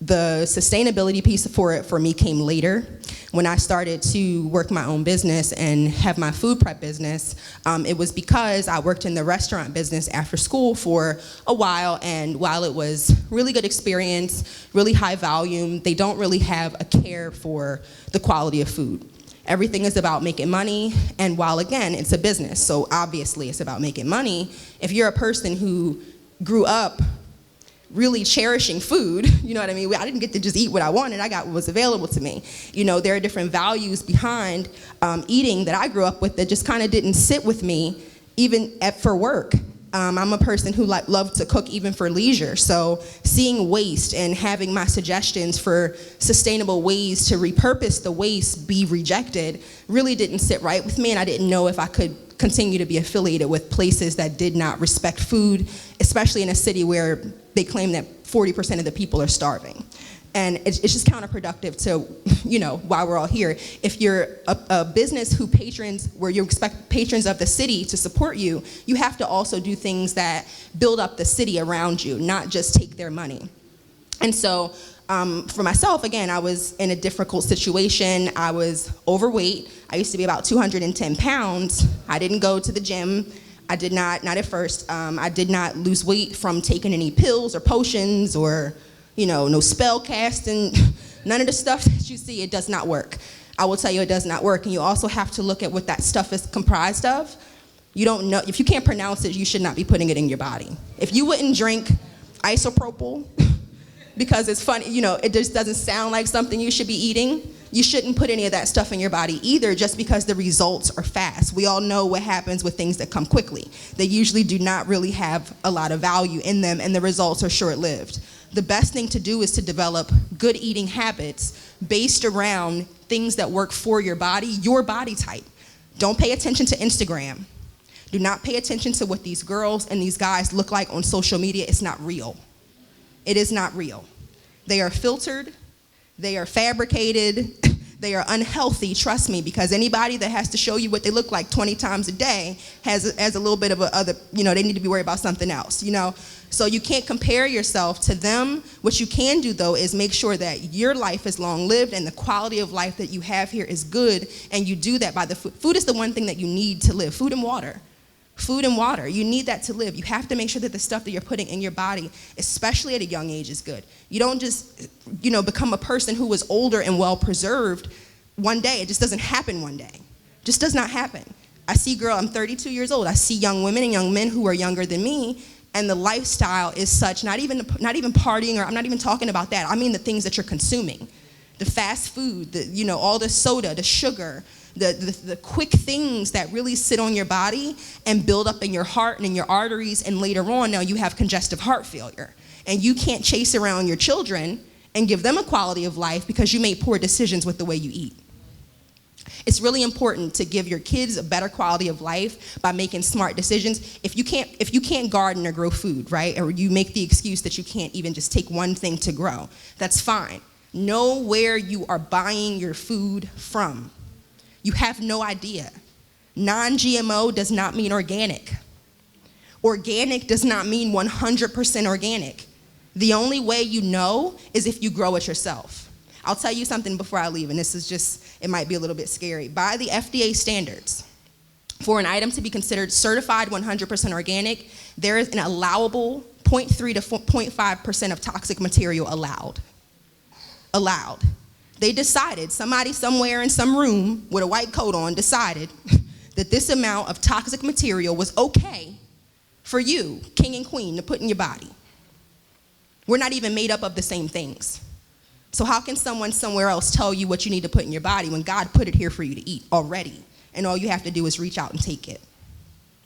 sustainability piece for me came later. When I started to work my own business and have my food prep business, it was because I worked in the restaurant business after school for a while, and while it was really good experience, really high volume, they don't really have a care for the quality of food. Everything is about making money, and while again, it's a business, so obviously it's about making money, if you're a person who grew up really cherishing food, you know what I mean? I didn't get to just eat what I wanted, I got what was available to me. You know, there are different values behind eating that I grew up with that just kind of didn't sit with me, even for work. I'm a person who loved to cook even for leisure, so seeing waste and having my suggestions for sustainable ways to repurpose the waste be rejected really didn't sit right with me, and I didn't know if I could continue to be affiliated with places that did not respect food, especially in a city where they claim that 40% of the people are starving. And it's just counterproductive to, you know, why we're all here. If you're a business where you expect patrons of the city to support you, you have to also do things that build up the city around you, not just take their money. And so for myself, again, I was in a difficult situation. I was overweight. I used to be about 210 pounds. I didn't go to the gym. I did not at first. I did not lose weight from taking any pills or potions or, you know, no spell casting, none of the stuff that you see. It does not work. I will tell you it does not work. And you also have to look at what that stuff is comprised of. You don't know, if you can't pronounce it, you should not be putting it in your body. If you wouldn't drink isopropyl because it's funny, you know, it just doesn't sound like something you should be eating, you shouldn't put any of that stuff in your body either, just because the results are fast. We all know what happens with things that come quickly. They usually do not really have a lot of value in them, and the results are short-lived. The best thing to do is to develop good eating habits based around things that work for your body type. Don't pay attention to Instagram. Do not pay attention to what these girls and these guys look like on social media. It's not real. It is not real. They are filtered. They are fabricated. They are unhealthy, trust me, because anybody that has to show you what they look like 20 times a day has a little bit of they need to be worried about something else, you know? So you can't compare yourself to them. What you can do, though, is make sure that your life is long-lived and the quality of life that you have here is good, and you do that by the food. Food is the one thing that you need to live, food and water. Food and water, you need that to live. You have to make sure that the stuff that you're putting in your body, especially at a young age, is good. You don't just, become a person who is older and well-preserved one day. It just doesn't happen one day. Just does not happen. I'm 32 years old. I see young women and young men who are younger than me, and the lifestyle is such, not even partying, or I'm not even talking about that. I mean the things that you're consuming. the fast food, all the soda, the sugar, the quick things that really sit on your body and build up in your heart and in your arteries, and later on now you have congestive heart failure. And you can't chase around your children and give them a quality of life because you made poor decisions with the way you eat. It's really important to give your kids a better quality of life by making smart decisions. If you can't garden or grow food, right? Or you make the excuse that you can't even just take one thing to grow, that's fine. Know where you are buying your food from. You have no idea. Non-GMO does not mean organic. Organic does not mean 100% organic. The only way you know is if you grow it yourself. I'll tell you something before I leave, and this is just, it might be a little bit scary. By the FDA standards, for an item to be considered certified 100% organic, there is an allowable 0.3 to 0.5% of toxic material allowed. They decided, somebody somewhere in some room with a white coat on decided that this amount of toxic material was okay for you, king and queen, to put in your body. We're not even made up of the same things. So how can someone somewhere else tell you what you need to put in your body when God put it here for you to eat already? And all you have to do is reach out and take it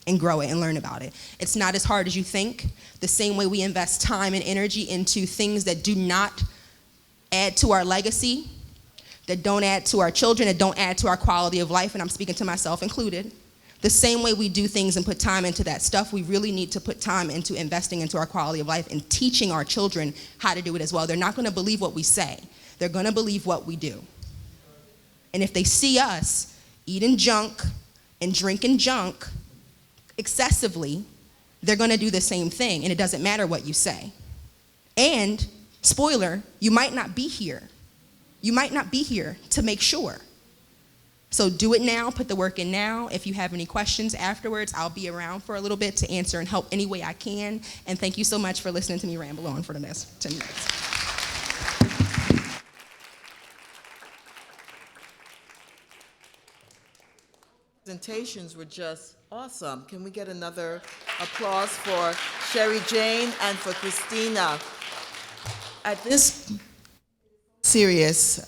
and grow it and learn about it. It's not as hard as you think. The same way we invest time and energy into things that do not add to our legacy, that don't add to our children, that don't add to our quality of life, and I'm speaking to myself included. The same way we do things and put time into that stuff, we really need to put time into investing into our quality of life and teaching our children how to do it as well. They're not going to believe what we say. They're going to believe what we do. And if they see us eating junk and drinking junk excessively, they're going to do the same thing, and it doesn't matter what you say. And, spoiler, you might not be here. You might not be here to make sure. So do it now, put the work in now. If you have any questions afterwards, I'll be around for a little bit to answer and help any way I can. And thank you so much for listening to me ramble on for the next 10 minutes. Presentations were just awesome. Can we get another applause for Sherry Jane and for Christina? At this serious,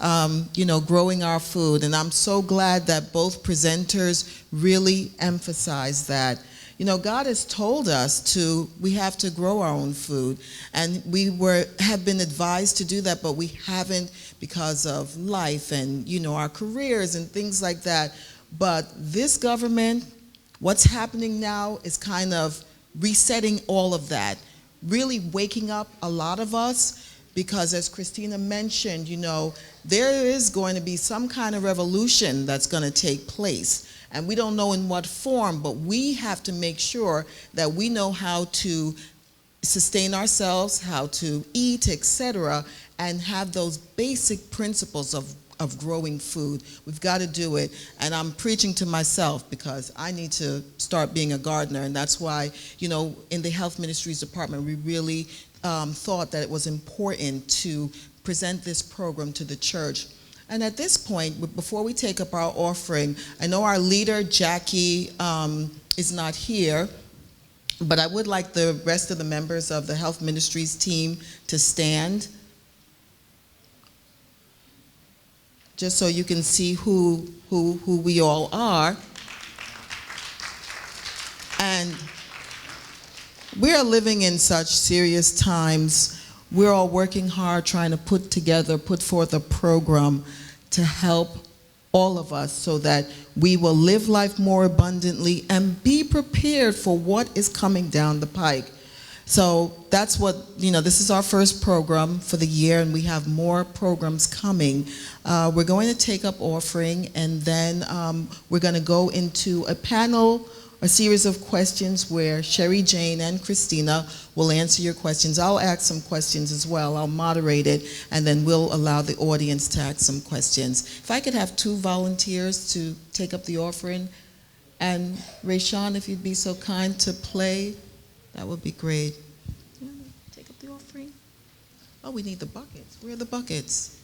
growing our food, and I'm so glad that both presenters really emphasize that. God has told us we have to grow our own food, and we have been advised to do that, but we haven't because of life and, our careers and things like that. But this government, what's happening now is kind of resetting all of that, really waking up a lot of us. Because as Christina mentioned, there is going to be some kind of revolution that's going to take place. And we don't know in what form, but we have to make sure that we know how to sustain ourselves, how to eat, etc., and have those basic principles of growing food. We've got to do it. And I'm preaching to myself because I need to start being a gardener. And that's why, in the Health Ministries Department, we really thought that it was important to present this program to the church. And at this point, before we take up our offering, I know our leader, Jackie, is not here, but I would like the rest of the members of the Health Ministries team to stand, just so you can see who we all are. And we are living in such serious times. We're all working hard trying to put forth a program to help all of us so that we will live life more abundantly and be prepared for what is coming down the pike. So that's what, this is our first program for the year, and we have more programs coming. We're going to take up offering, and then we're going to go into a series of questions where Sherry Jane and Christina will answer your questions. I'll ask some questions as well. I'll moderate it, and then we'll allow the audience to ask some questions. If I could have 2 volunteers to take up the offering, and Rayshawn, if you'd be so kind to play, that would be great. You want to take up the offering? Oh, we need the buckets. Where are the buckets?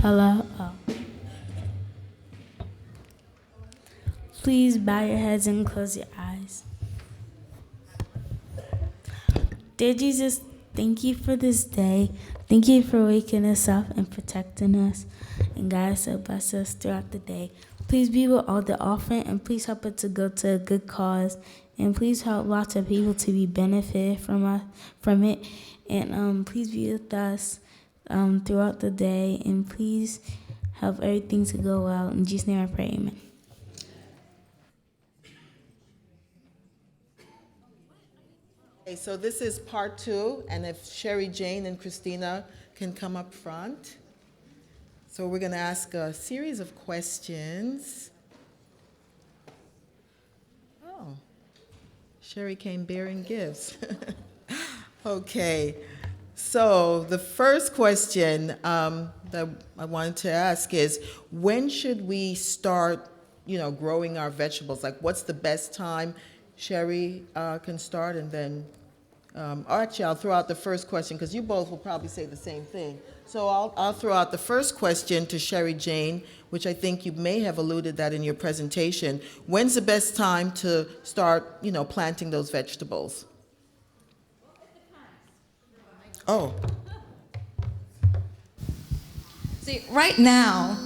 Hello. Oh. Please bow your heads and close your eyes. Dear Jesus, thank you for this day. Thank you for waking us up and protecting us. And God, so bless us throughout the day. Please be with all the offering, and please help it to go to a good cause. And please help lots of people to be benefited from it. And please be with us throughout the day. And please help everything to go well. In Jesus' name I pray, amen. Okay, so this is part 2, and if Sherry Jane and Christina can come up front. So we're going to ask a series of questions. Oh, Sherry came bearing gifts. Okay, so the first question that I wanted to ask is, when should we start, growing our vegetables? Like, what's the best time? Sherry can start, and then, actually, I'll throw out the first question because you both will probably say the same thing. So I'll throw out the first question to Sherry Jane, which I think you may have alluded that in your presentation. When's the best time to start, planting those vegetables? Oh. See, right now,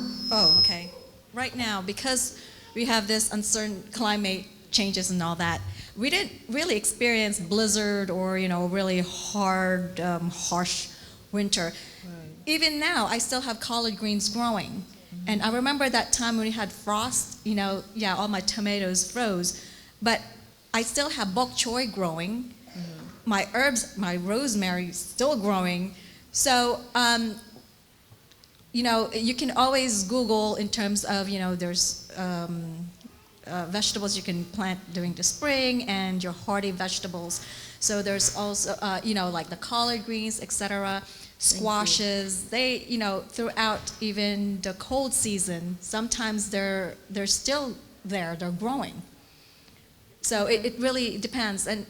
right now, because we have this uncertain climate changes and all that, we didn't really experience blizzard or, really hard, harsh winter. Right. Even now, I still have collard greens growing. Mm-hmm. And I remember that time when we had frost, all my tomatoes froze. But I still have bok choy growing. Mm-hmm. My herbs, my rosemary still growing. So, you can always Google in terms of, there's vegetables you can plant during the spring and your hardy vegetables. So there's also, like the collard greens, etc., squashes. They, throughout even the cold season, sometimes they're still there, they're growing. So it really depends. And,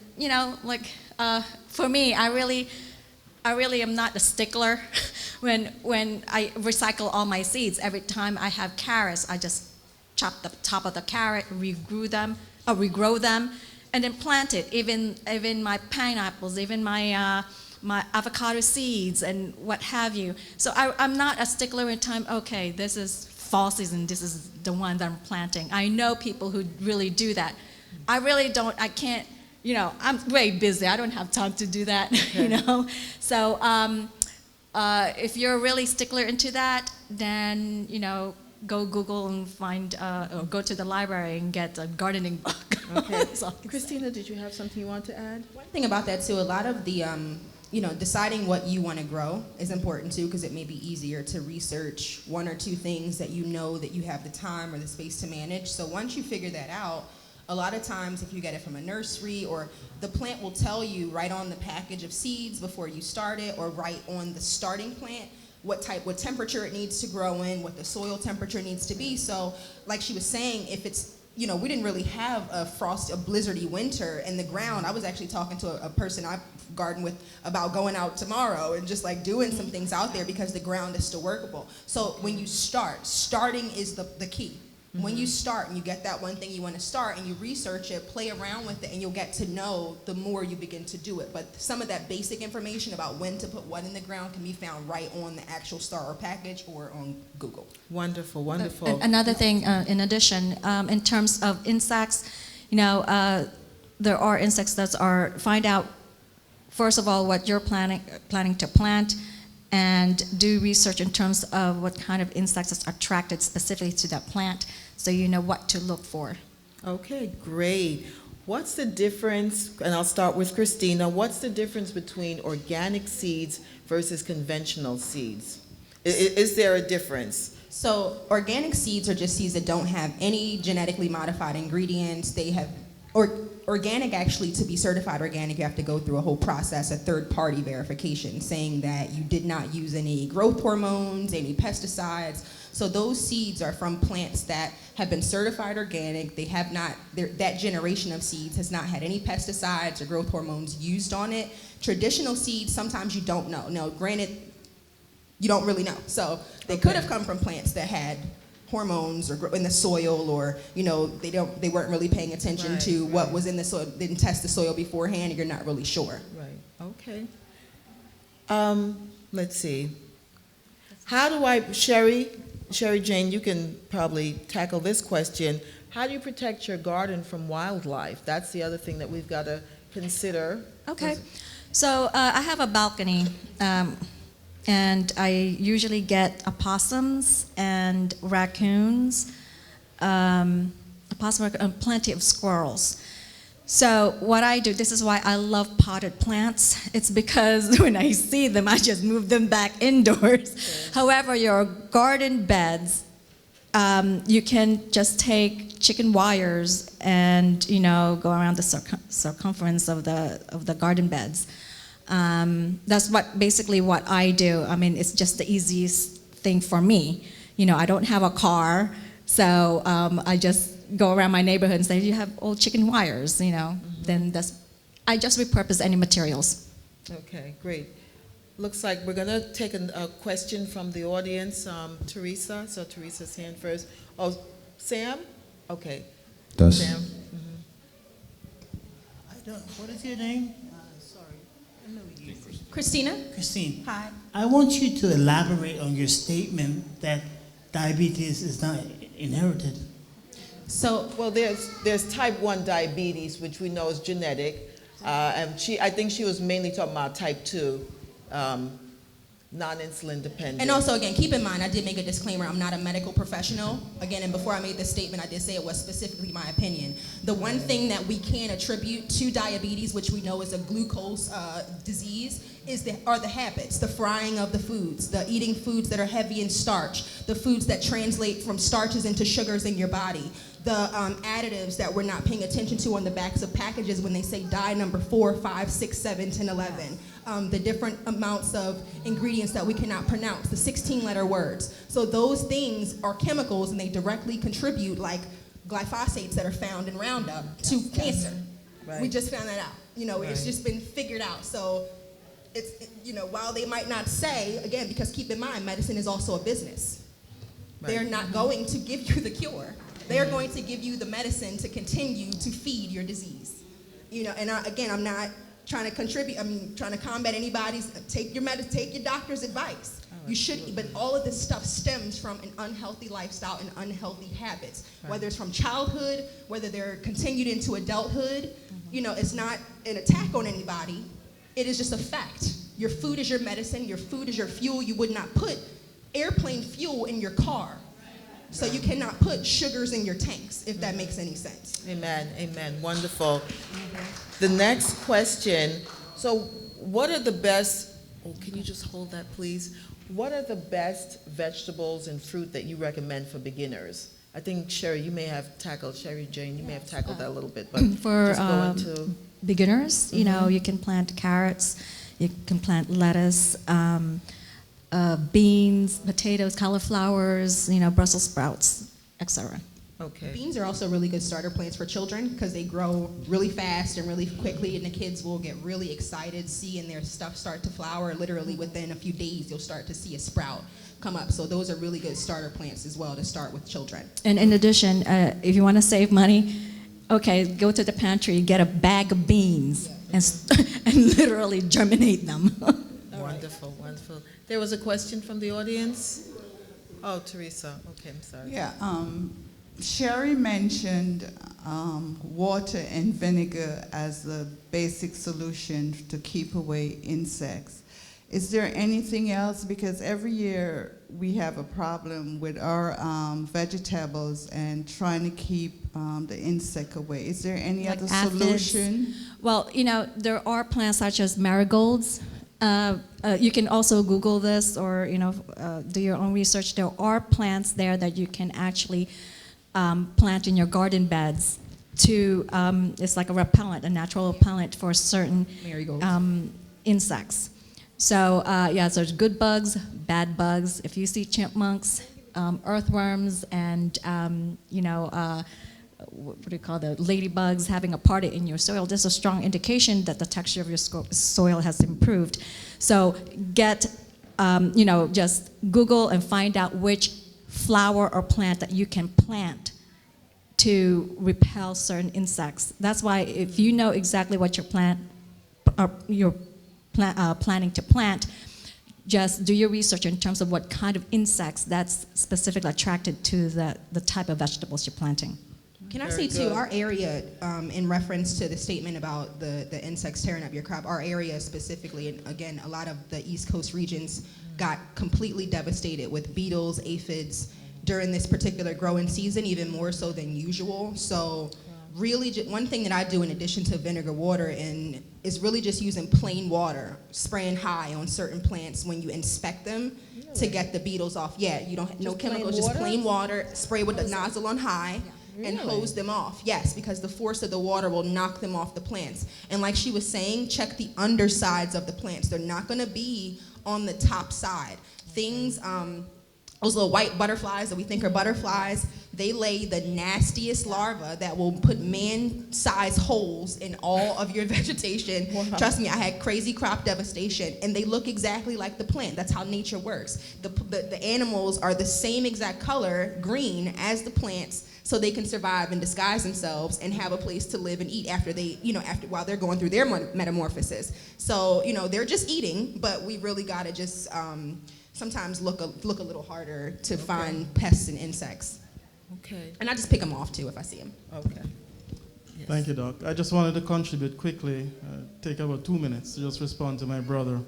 for me, I really am not a stickler when I recycle all my seeds. Every time I have carrots, I just chop the top of the carrot, regrow them, and then plant it. Even my pineapples, even my avocado seeds, and what have you. So I'm not a stickler in time. Okay, this is fall season. This is the one that I'm planting. I know people who really do that. I really don't. I can't. I'm very busy. I don't have time to do that. Okay. So if you're really stickler into that, then go Google and find, or go to the library and get a gardening book. Okay. Christina, did you have something you want to add? One thing about that too, a lot of the, deciding what you want to grow is important too, because it may be easier to research 1 or 2 things that that you have the time or the space to manage. So once you figure that out, a lot of times if you get it from a nursery, or the plant will tell you right on the package of seeds before you start it, or right on the starting plant, what temperature it needs to grow in, what the soil temperature needs to be. So like she was saying, if it's, we didn't really have a blizzardy winter in the ground. I was actually talking to a person I garden with about going out tomorrow and just like doing some things out there because the ground is still workable. So when you starting is the key. Mm-hmm. When you start and you get that one thing you want to start and you research it, play around with it, and you'll get to know the more you begin to do it. But some of that basic information about when to put what in the ground can be found right on the actual starter package or on Google. Wonderful, wonderful. Another thing, in addition, in terms of insects, there are insects that find out, first of all, what you're planning to plant, and do research in terms of what kind of insects are attracted specifically to that plant, so you know what to look for. Okay, great. What's the difference, and I'll start with Christina, what's the difference between organic seeds versus conventional seeds? Is there a difference? So organic seeds are just seeds that don't have any genetically modified ingredients. They have, organic, actually, to be certified organic, you have to go through a whole process, a third-party verification, saying that you did not use any growth hormones, any pesticides. So those seeds are from plants that have been certified organic. They have not, that generation of seeds has not had any pesticides or growth hormones used on it. Traditional seeds, sometimes you don't know. Now, granted, You don't really know. So they could have come from plants that had hormones or in the soil, or they weren't really paying attention to what was in the soil, didn't test the soil beforehand, and you're not really sure. Right. Okay. Let's see. How do I, Sherry Jane, you can probably tackle this question. How do you protect your garden from wildlife? That's the other thing that we've got to consider. Okay. So I have a balcony, and I usually get opossums and raccoons, and plenty of squirrels. So what I do, this is why I love potted plants. It's because when I see them, I just move them back indoors. Okay. However, your garden beds, you can just take chicken wires and go around the circumference of the garden beds. That's basically what I do. I mean, it's just the easiest thing for me. I don't have a car, so I just go around my neighborhood and say, "You have old chicken wires," Then I just repurpose any materials. Okay, great. Looks like we're going to take a question from the audience. Teresa, so Teresa's hand first. Oh, Sam? Okay. Sam. Mm-hmm. I don't. What is your name? Sorry, I know you. Christina. Christine. Hi. I want you to elaborate on your statement that diabetes is not inherited. So, well, there's type 1 diabetes, which we know is genetic, and I think she was mainly talking about type 2, non-insulin dependent. And also, again, keep in mind, I did make a disclaimer, I'm not a medical professional. Again, and before I made this statement, I did say it was specifically my opinion. The one thing that we can attribute to diabetes, which we know is a glucose disease, are the habits, the frying of the foods, the eating foods that are heavy in starch, the foods that translate from starches into sugars in your body, the additives that we're not paying attention to on the backs of packages when they say dye number 4, 5, 6, 7, 10, 11. The different amounts of ingredients that we cannot pronounce, the 16-letter words. So those things are chemicals, and they directly contribute, like glyphosates that are found in Roundup, to cancer. Right. We just found that out. It's just been figured out. So it's, while they might not say, again, because keep in mind, medicine is also a business. Right. They're not going to give you the cure. They're going to give you the medicine to continue to feed your disease. And again, I'm not trying to contribute, trying to combat anybody's, take your doctor's advice. You should, but all of this stuff stems from an unhealthy lifestyle and unhealthy habits, whether it's from childhood, whether they're continued into adulthood. It's not an attack on anybody. It is just a fact. Your food is your medicine, your food is your fuel. You would not put airplane fuel in your car. So you cannot put sugars in your tanks, if that makes any sense. Amen, amen, wonderful. The next question, so what are the best, can you just hold that please? What are the best vegetables and fruit that you recommend for beginners? I think Sherry Jane, you may have tackled that a little bit, but for just go into beginners, you can plant carrots, you can plant lettuce, beans, potatoes, cauliflowers, Brussels sprouts, etc. Okay. Beans are also really good starter plants for children because they grow really fast and really quickly, and the kids will get really excited seeing their stuff start to flower. Literally within a few days, you'll start to see a sprout come up. So those are really good starter plants as well to start with children. And in addition, if you want to save money, go to the pantry, get a bag of beans, and literally germinate them. Wonderful, wonderful. There was a question from the audience. Oh, Teresa. Okay, I'm sorry. Yeah, Sherry mentioned water and vinegar as the basic solution to keep away insects. Is there anything else? Because every year we have a problem with our vegetables and trying to keep the insect away. Is there any other solution? Well, there are plants such as marigolds. You can also Google this or do your own research. There are plants there that you can actually plant in your garden beds to, it's like a repellent, a natural repellent for certain insects. So so there's good bugs, bad bugs. If you see chipmunks, earthworms, and what do you call the ladybugs having a party in your soil, there's a strong indication that the texture of your soil has improved. So get just Google and find out which flower or plant that you can plant to repel certain insects. That's why if you know exactly what you're planning to plant, just do your research in terms of what kind of insects that's specifically attracted to the type of vegetables you're planting. Can I say too, our area, in reference to the statement about the insects tearing up your crop, our area specifically, and again, a lot of the East Coast regions got completely devastated with beetles, aphids during this particular growing season, even more so than usual. So really, one thing that I do in addition to vinegar water is really just using plain water, spraying high on certain plants when you inspect them to get the beetles off. Yeah, you don't no chemicals, just plain water, spray with the nozzle on high. And hose them off. Yes, because the force of the water will knock them off the plants. And like she was saying, check the undersides of the plants. They're not gonna be on the top side. Things, those little white butterflies that we think are butterflies, they lay the nastiest larvae that will put man-sized holes in all of your vegetation. Wow. Trust me, I had crazy crop devastation, and they look exactly like the plant. That's how nature works. The animals are the same exact color, green, as the plants, so they can survive and disguise themselves and have a place to live and eat after they, while they're going through their metamorphosis. So, they're just eating, but we really gotta just sometimes look a little harder to find pests and insects. Okay. And I just pick them off too if I see them. Okay. Yes. Thank you, Doc. I just wanted to contribute quickly, take about 2 minutes to just respond to my brother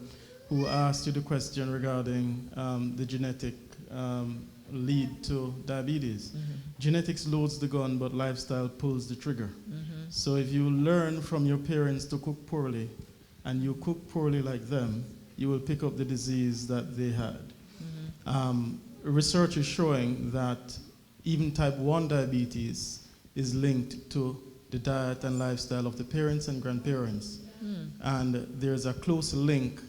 who asked you the question regarding the genetic lead to diabetes. Mm-hmm. Genetics loads the gun, but lifestyle pulls the trigger. Mm-hmm. So if you learn from your parents to cook poorly, and you cook poorly like them, you will pick up the disease that they had. Mm-hmm. Research is showing that even type 1 diabetes is linked to the diet and lifestyle of the parents and grandparents. Mm. And there's a close link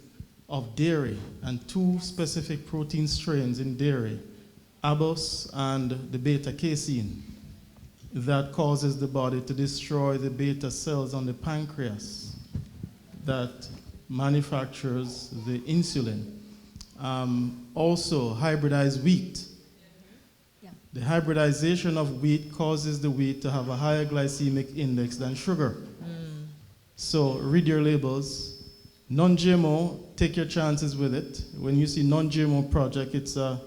of dairy and 2 specific protein strains in dairy, ABOS and the beta-casein, that causes the body to destroy the beta cells on the pancreas that manufactures the insulin. Also, hybridized wheat. Yeah. The hybridization of wheat causes the wheat to have a higher glycemic index than sugar. Mm. So read your labels. Non-GMO, take your chances with it. When you see non-GMO project, it's a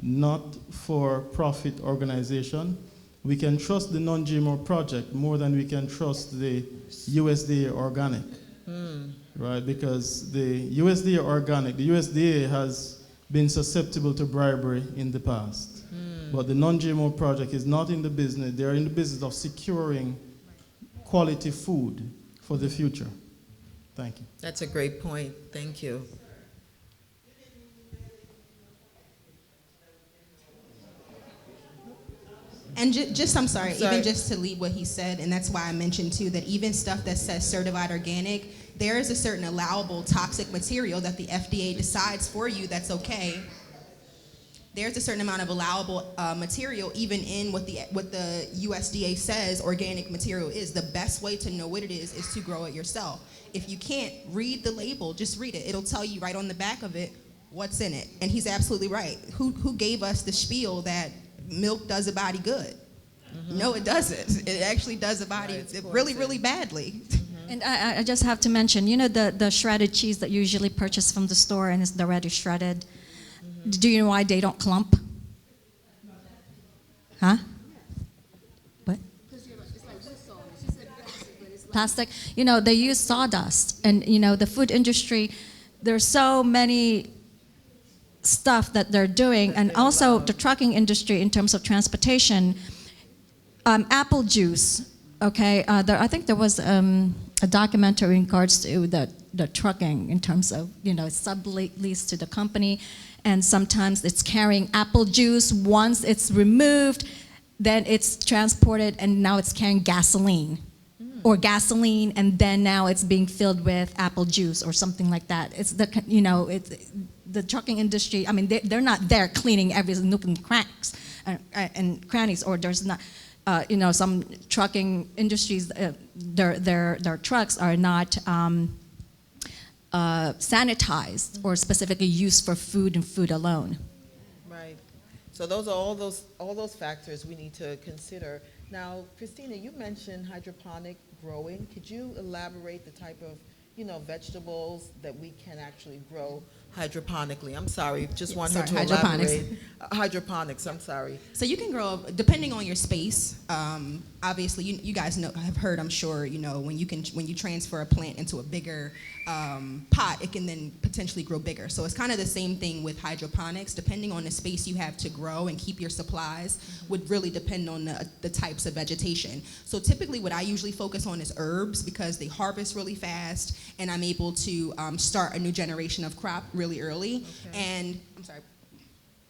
not-for-profit organization. We can trust the non-GMO project more than we can trust the USDA organic. Mm. Right, because the USDA organic, the USDA has been susceptible to bribery in the past. Mm. But the non-GMO project is not in the business. They're in the business of securing quality food for the future. Thank you. That's a great point. Thank you. And even just to lead what he said, and that's why I mentioned too that even stuff that says certified organic, there is a certain allowable toxic material that the FDA decides for you that's okay. There's a certain amount of allowable material even in what the USDA says organic material is. The best way to know what it is to grow it yourself. If you can't read the label, just read it. It'll tell you right on the back of it what's in it. And he's absolutely right. Who gave us the spiel that milk does a body good? Mm-hmm. No, it doesn't. It actually does a body really, really badly. Mm-hmm. And I just have to mention, the shredded cheese that you usually purchase from the store and it's already shredded. Mm-hmm. Do you know why they don't clump? Huh? What? Plastic. They use sawdust. And, the food industry, there's so many stuff that they're doing, and also the trucking industry in terms of transportation. Apple juice, okay? I think there was a documentary in regards to the trucking in terms of, sublease to the company, and sometimes it's carrying apple juice. Once it's removed, then it's transported, and now it's carrying gasoline. Or gasoline, and then now it's being filled with apple juice or something like that. It's the trucking industry. I mean, they're not there cleaning every nook and cracks and crannies. Or there's not, some trucking industries. Their trucks are not sanitized or specifically used for food and food alone. Right. So those are all those factors we need to consider. Now, Christina, you mentioned hydroponic growing. Could you elaborate the type of, vegetables that we can actually grow hydroponically? I'm sorry, just want her to elaborate. Hydroponics, I'm sorry. So you can grow, depending on your space. Obviously, you guys have heard, I'm sure, when you transfer a plant into a bigger pot, it can then potentially grow bigger. So it's kind of the same thing with hydroponics. Depending on the space you have to grow and keep your supplies would really depend on the types of vegetation. So typically what I usually focus on is herbs because they harvest really fast and I'm able to start a new generation of crop really early. Okay. And, I'm sorry,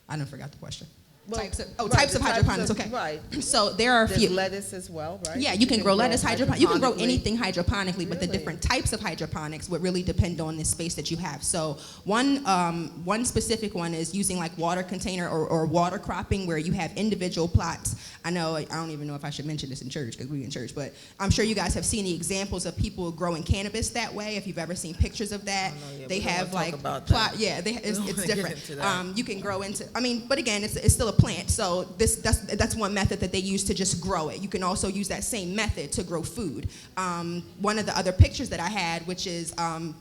I forgot the question. Well, types of hydroponics, okay. Right. So there are a few. There's lettuce as well, right? Yeah, you can grow lettuce hydroponically. You can grow anything hydroponically, but the different types of hydroponics would really depend on the space that you have. So one specific one is using like water container or water cropping where you have individual plots. I don't even know if I should mention this in church because we're in church, but I'm sure you guys have seen the examples of people growing cannabis that way. If you've ever seen pictures of that, they have like plot. Yeah, it's different. You can grow into. But again, it's still a plant. So that's one method that they use to just grow it. You can also use that same method to grow food. One of the other pictures that I had, which is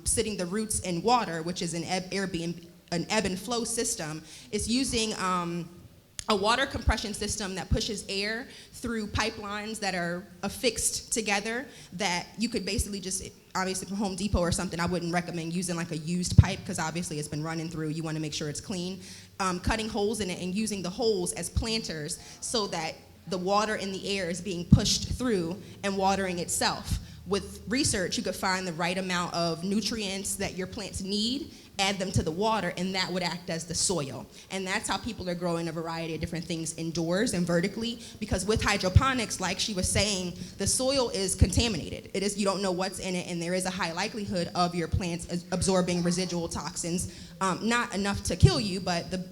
sitting the roots in water, which is an ebb and flow system, is using a water compression system that pushes air through pipelines that are affixed together that you could basically just, obviously from Home Depot or something, I wouldn't recommend using like a used pipe because obviously it's been running through. You want to make sure it's clean. Cutting holes in it and using the holes as planters so that the water in the air is being pushed through and watering itself. With research, you could find the right amount of nutrients that your plants need, add them to the water, and that would act as the soil. And that's how people are growing a variety of different things indoors and vertically, because with hydroponics, like she was saying, the soil is contaminated. You don't know what's in it, and there is a high likelihood of your plants absorbing residual toxins. Not enough to kill you, but the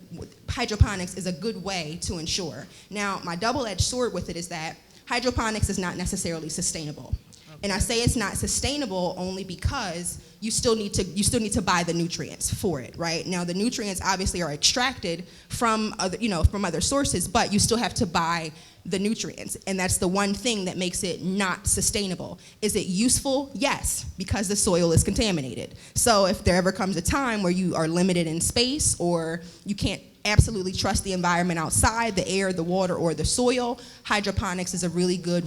hydroponics is a good way to ensure. Now, my double-edged sword with it is that hydroponics is not necessarily sustainable. And I say it's not sustainable only because you still need to buy the nutrients for it, right? Now the nutrients obviously are extracted from other sources, but you still have to buy the nutrients. And that's the one thing that makes it not sustainable. Is it useful? Yes, because the soil is contaminated. So if there ever comes a time where you are limited in space or you can't absolutely trust the environment outside, the air, the water, or the soil, hydroponics is a really good,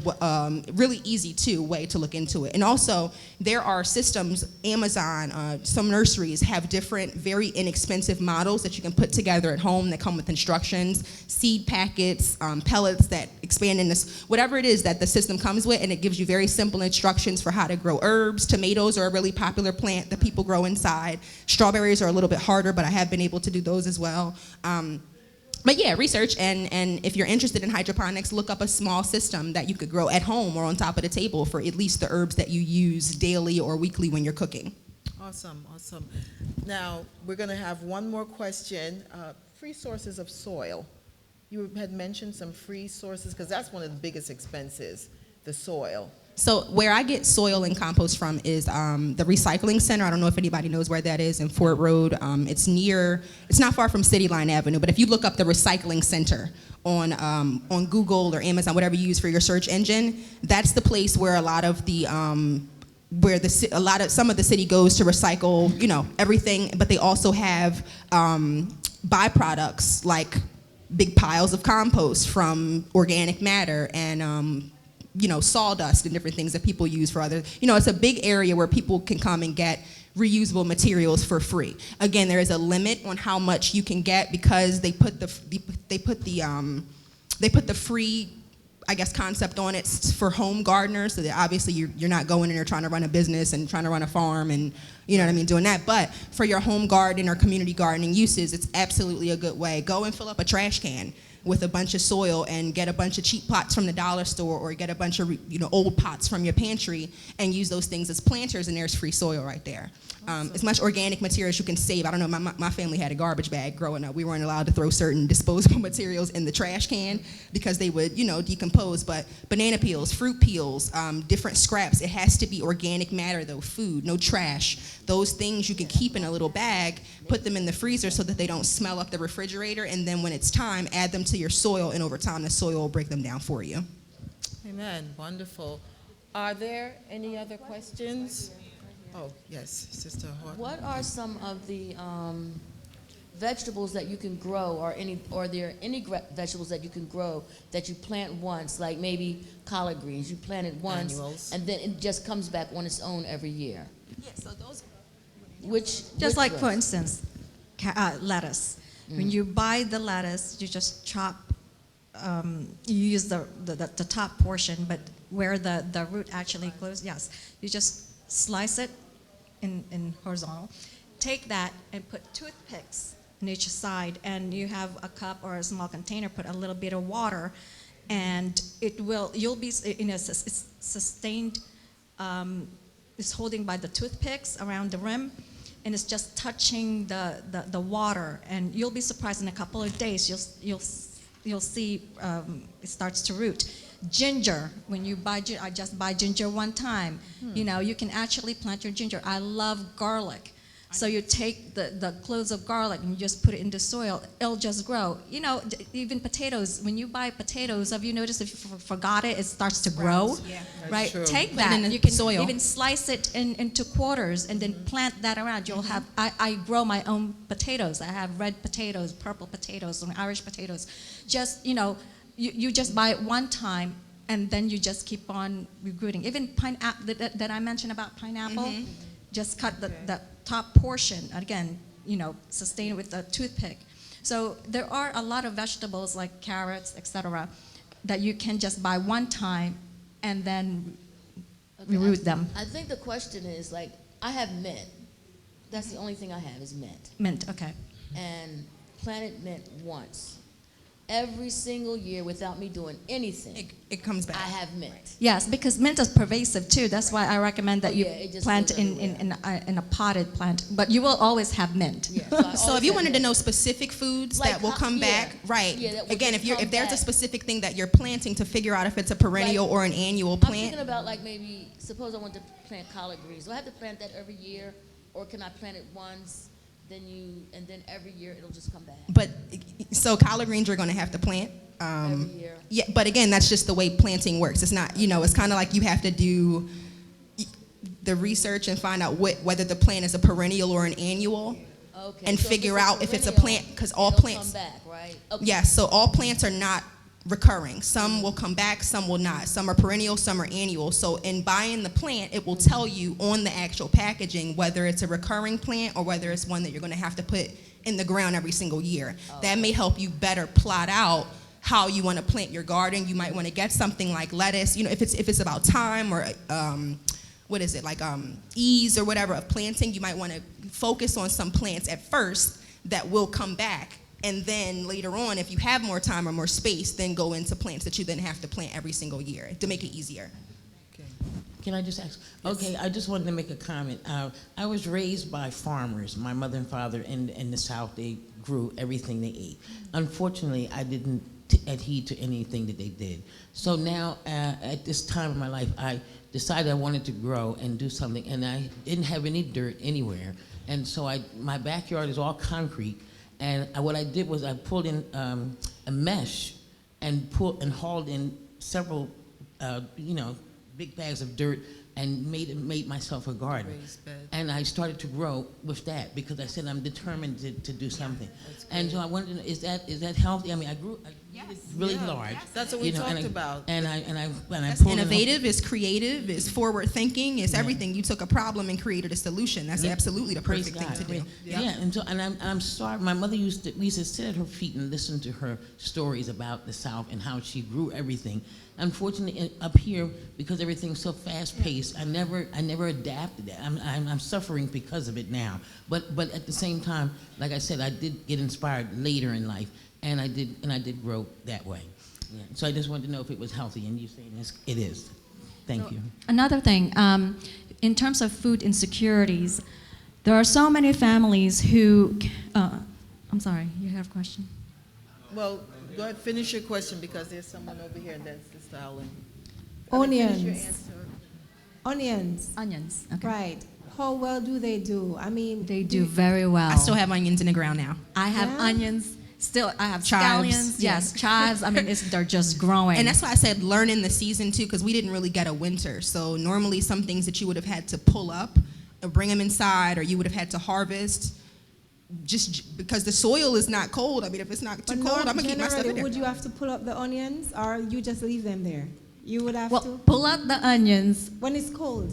really easy way to look into it. And also, there are systems, Amazon, some nurseries have different, very inexpensive models that you can put together at home that come with instructions, seed packets, pellets that expand in this, whatever it is that the system comes with, and it gives you very simple instructions for how to grow herbs. Tomatoes are a really popular plant that people grow inside. Strawberries are a little bit harder, but I have been able to do those as well. But yeah, research, and if you're interested in hydroponics, look up a small system that you could grow at home or on top of the table for at least the herbs that you use daily or weekly when you're cooking. Awesome. Now, we're going to have one more question. Free sources of soil. You had mentioned some free sources, because that's one of the biggest expenses, the soil. So where I get soil and compost from is the recycling center. I don't know if anybody knows where that is in Fort Road. It's not far from City Line Avenue, but if you look up the recycling center on Google or Amazon, whatever you use for your search engine, that's the place where a lot of some of the city goes to recycle, everything, but they also have byproducts like big piles of compost from organic matter and sawdust and different things that people use for other, it's a big area where people can come and get reusable materials for free. Again, there is a limit on how much you can get because they put the free, I guess, concept on it for home gardeners, so that obviously you're not going in there trying to run a business and trying to run a farm and doing that. But for your home garden or community gardening uses, it's absolutely a good way. Go and fill up a trash can with a bunch of soil and get a bunch of cheap pots from the dollar store or get a bunch of old pots from your pantry and use those things as planters, and there's free soil right there. as much organic material as you can save. I don't know, my family had a garbage bag growing up. We weren't allowed to throw certain disposable materials in the trash can because they would, decompose. But banana peels, fruit peels, different scraps, it has to be organic matter though, food, no trash. Those things you can keep in a little bag, put them in the freezer so that they don't smell up the refrigerator, and then when it's time, add them to your soil, and over time the soil will break them down for you. Amen. Wonderful. Are there any other questions? Oh, yes, Sister Horton. What are some of the vegetables that you can grow, or are there any vegetables that you can grow that you plant once, like maybe collard greens? You plant it once, Annuals. and then it just comes back on its own every year. Yeah, so those. Just like, for instance, lettuce. When you buy the lettuce, you just chop, you use the top portion, but where the root actually goes, yes, you just slice it in horizontal. Take that and put toothpicks on each side, and you have a cup or a small container, put a little bit of water, and you'll be in a sustained, it's holding by the toothpicks around the rim, and it's just touching the water, and you'll be surprised in a couple of days you'll see it starts to root. Ginger, when you buy, I just buy ginger one time. You can actually plant your ginger. I love garlic. So you take the cloves of garlic and you just put it in the soil. It'll just grow. Even potatoes. When you buy potatoes, have you noticed if you forgot it, it starts to grow? Yeah, right? true. Take Put it that. in the You can soil. even slice it into quarters and then plant that around. You'll have. I grow my own potatoes. I have red potatoes, purple potatoes, and Irish potatoes. Just you just buy it one time, and then you just keep on recruiting. Even pineapple that I mentioned about pineapple, just cut the top portion, again, sustain it with a toothpick. So there are a lot of vegetables like carrots, etc., that you can just buy one time and then reroot them. I think the question is, like, I have mint. That's the only thing I have is mint. Mint, okay. And planted mint once. Every single year without me doing anything. It comes back. I have mint. Yes, because mint is pervasive too. That's why I recommend that it just plant goes in a potted plant. But you will always have mint. Yeah, So if you wanted to know specific foods Like that will come back, right? Yeah, that will Again, just if there's come a back. specific thing that you're planting to figure out if it's a perennial or an annual I'm plant. thinking about, like, maybe, suppose I want to plant collard greens. Do I have to plant that every year, or can I plant it once, and then every year it'll just come back? But so collard greens you're going to have to plant. Every year. Yeah, but again, that's just the way planting works. It's not, it's kind of like you have to do the research and find out whether the plant is a perennial or an annual, Okay. and So figure it's out if it's a perennial, plant, because all it'll plants. come back, right? Okay. Yes, so all plants are not recurring. Some will come back, some will not. Some are perennial, some are annual. So in buying the plant, it will tell you on the actual packaging whether it's a recurring plant or whether it's one that you're going to have to put in the ground every single year. That may help you better plot out how you want to plant your garden. You might want to get something like lettuce, if it's about time or what is it, like ease or whatever of planting, you might want to focus on some plants at first that will come back. And then later on, if you have more time or more space, then go into plants that you then have to plant every single year to make it easier. Can I just ask? Okay, I just wanted to make a comment. I was raised by farmers. My mother and father in the South, they grew everything they ate. Unfortunately, I didn't adhere to anything that they did. So now, at this time in my life, I decided I wanted to grow and do something, and I didn't have any dirt anywhere. And so my backyard is all concrete, and what I did was I pulled in a mesh and hauled in several, big bags of dirt and made myself a garden. And I started to grow with that because I said I'm determined to do something. And so I wanted to know, is that healthy? I mean, I grew really large. That's what we talked about. And I That's pulled innovative, it's creative, it's forward thinking, it's everything. You took a problem and created a solution. That's absolutely the Praise perfect thing to God. do. Yeah, and I'm sorry. My mother we used to sit at her feet and listen to her stories about the South and how she grew everything. Unfortunately, up here, because everything's so fast-paced, I never adapted that. I'm suffering because of it now. But at the same time, like I said, I did get inspired later in life, and I did grow that way. Yeah. So I just wanted to know if it was healthy, and you're saying it is. Thank you. Another thing, in terms of food insecurities, There are so many families who, I'm sorry, you have a question? Well, go ahead, finish your question because there's someone over here and that's Sister Allen. Onions. Onions. Onions, okay. Right. How well do they do? I mean, They do very well. I still have onions in the ground now. I have Yeah? onions. Still, I have Chives, scallions. yeah. Yes, chives. I mean, they're just growing. And that's why I said learn in the season too, because we didn't really get a winter. So normally some things that you would have had to pull up and bring them inside, or you would have had to harvest, just because the soil is not cold. I mean, if it's not too cold, I'm gonna keep my stuff in there. Would you have to pull up the onions, or you just leave them there? You would have to pull up the onions when it's cold.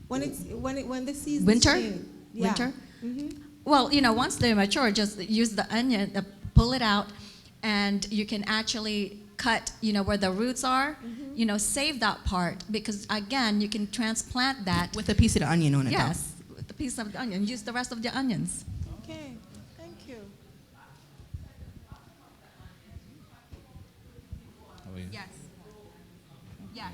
When the season Winter? change. Yeah. Winter? Mhm. Well, once they're mature, just use the onion, pull it out, and you can actually cut, where the roots are. Save that part because again, you can transplant that with a piece of the onion on it. Yes, with a piece of the onion. Use the rest of the onions. Okay. Thank you. Yes. Yes.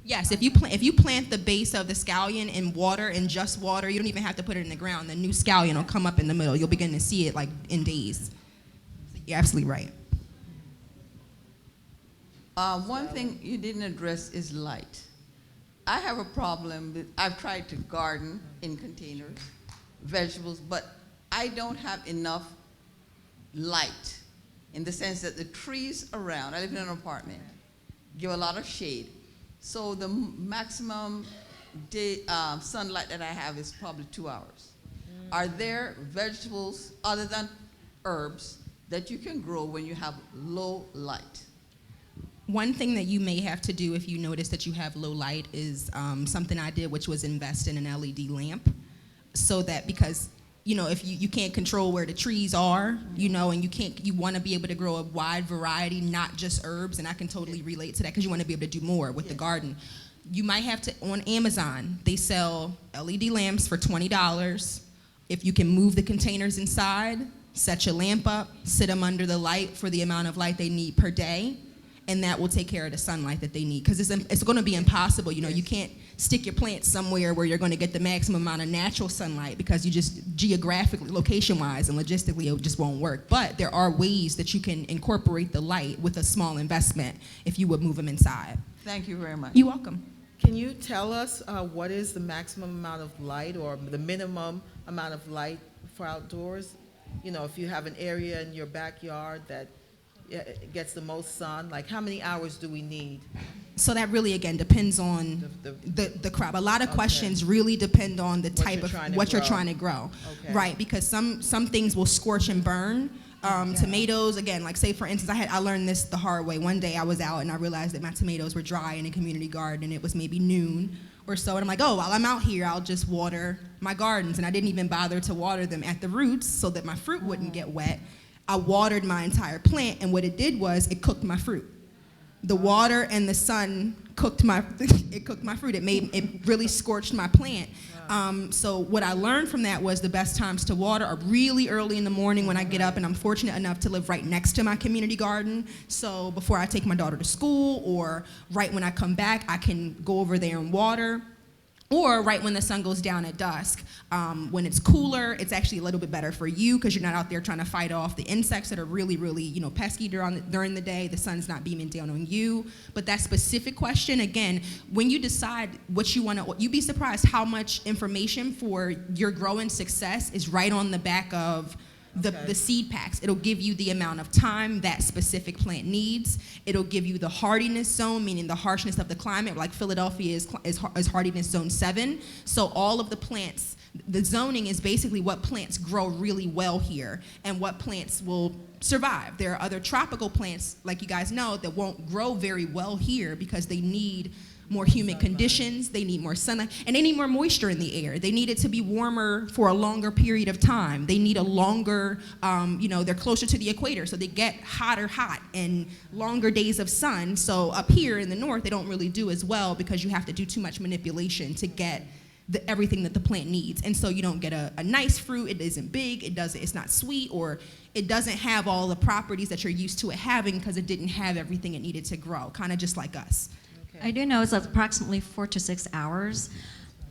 Yes, if you plant the base of the scallion in water, in just water, you don't even have to put it in the ground. The new scallion will come up in the middle. You'll begin to see it like in days. So you're absolutely right. One thing you didn't address is light. I have a problem with, I've tried to garden in containers, vegetables, but I don't have enough light in the sense that the trees around, I live in an apartment, give a lot of shade. So the maximum day sunlight that I have is probably 2 hours. Are there vegetables other than herbs that you can grow when you have low light? One thing that you may have to do if you notice that you have low light is something I did, which was invest in an LED lamp, so that because if you can't control where the trees are, and you want to be able to grow a wide variety, not just herbs, and I can totally relate to that because you want to be able to do more with the garden. You might have to, on Amazon, they sell LED lamps for $20. If you can move the containers inside, set your lamp up, sit them under the light for the amount of light they need per day, and that will take care of the sunlight that they need. Because it's going to be impossible. You can't stick your plants somewhere where you're going to get the maximum amount of natural sunlight because you just geographically, location-wise, and logistically, it just won't work. But there are ways that you can incorporate the light with a small investment if you would move them inside. Thank you very much. You're welcome. Can you tell us what is the maximum amount of light or the minimum amount of light for outdoors? If you have an area in your backyard that gets the most sun, like how many hours do we need? So that really, again, depends on the crop. A lot of questions really depend on the type of what you're trying to grow. Okay. Right, because some things will scorch and burn. Tomatoes, again, like say for instance, I learned this the hard way. One day I was out and I realized that my tomatoes were dry in a community garden and it was maybe noon or so. And I'm like, oh, while I'm out here, I'll just water my gardens. And I didn't even bother to water them at the roots so that my fruit wouldn't get wet. I watered my entire plant, and what it did was it cooked my fruit. The water and the sun cooked my fruit. It really scorched my plant. So what I learned from that was the best times to water are really early in the morning when I get up, and I'm fortunate enough to live right next to my community garden. So before I take my daughter to school or right when I come back, I can go over there and water. Or right when the sun goes down at dusk. When it's cooler, it's actually a little bit better for you because you're not out there trying to fight off the insects that are really, really, pesky during the day. The sun's not beaming down on you. But that specific question, again, when you decide what you want to, you'd be surprised how much information for your growing success is right on the back of the seed packs. It'll give you the amount of time that specific plant needs. It'll give you the hardiness zone, meaning the harshness of the climate. Like Philadelphia is hardiness zone 7. So all of the plants, the zoning is basically what plants grow really well here and what plants will survive. There are other tropical plants, like you guys know, that won't grow very well here because they need more humid conditions, they need more sunlight, and they need more moisture in the air. They need it to be warmer for a longer period of time. They need a longer, they're closer to the equator, so they get hot and longer days of sun. So up here in the north, they don't really do as well because you have to do too much manipulation to get everything that the plant needs. And so you don't get a nice fruit, it isn't big, it's not sweet, or it doesn't have all the properties that you're used to it having because it didn't have everything it needed to grow, kind of just like us. I do know it's approximately 4 to 6 hours.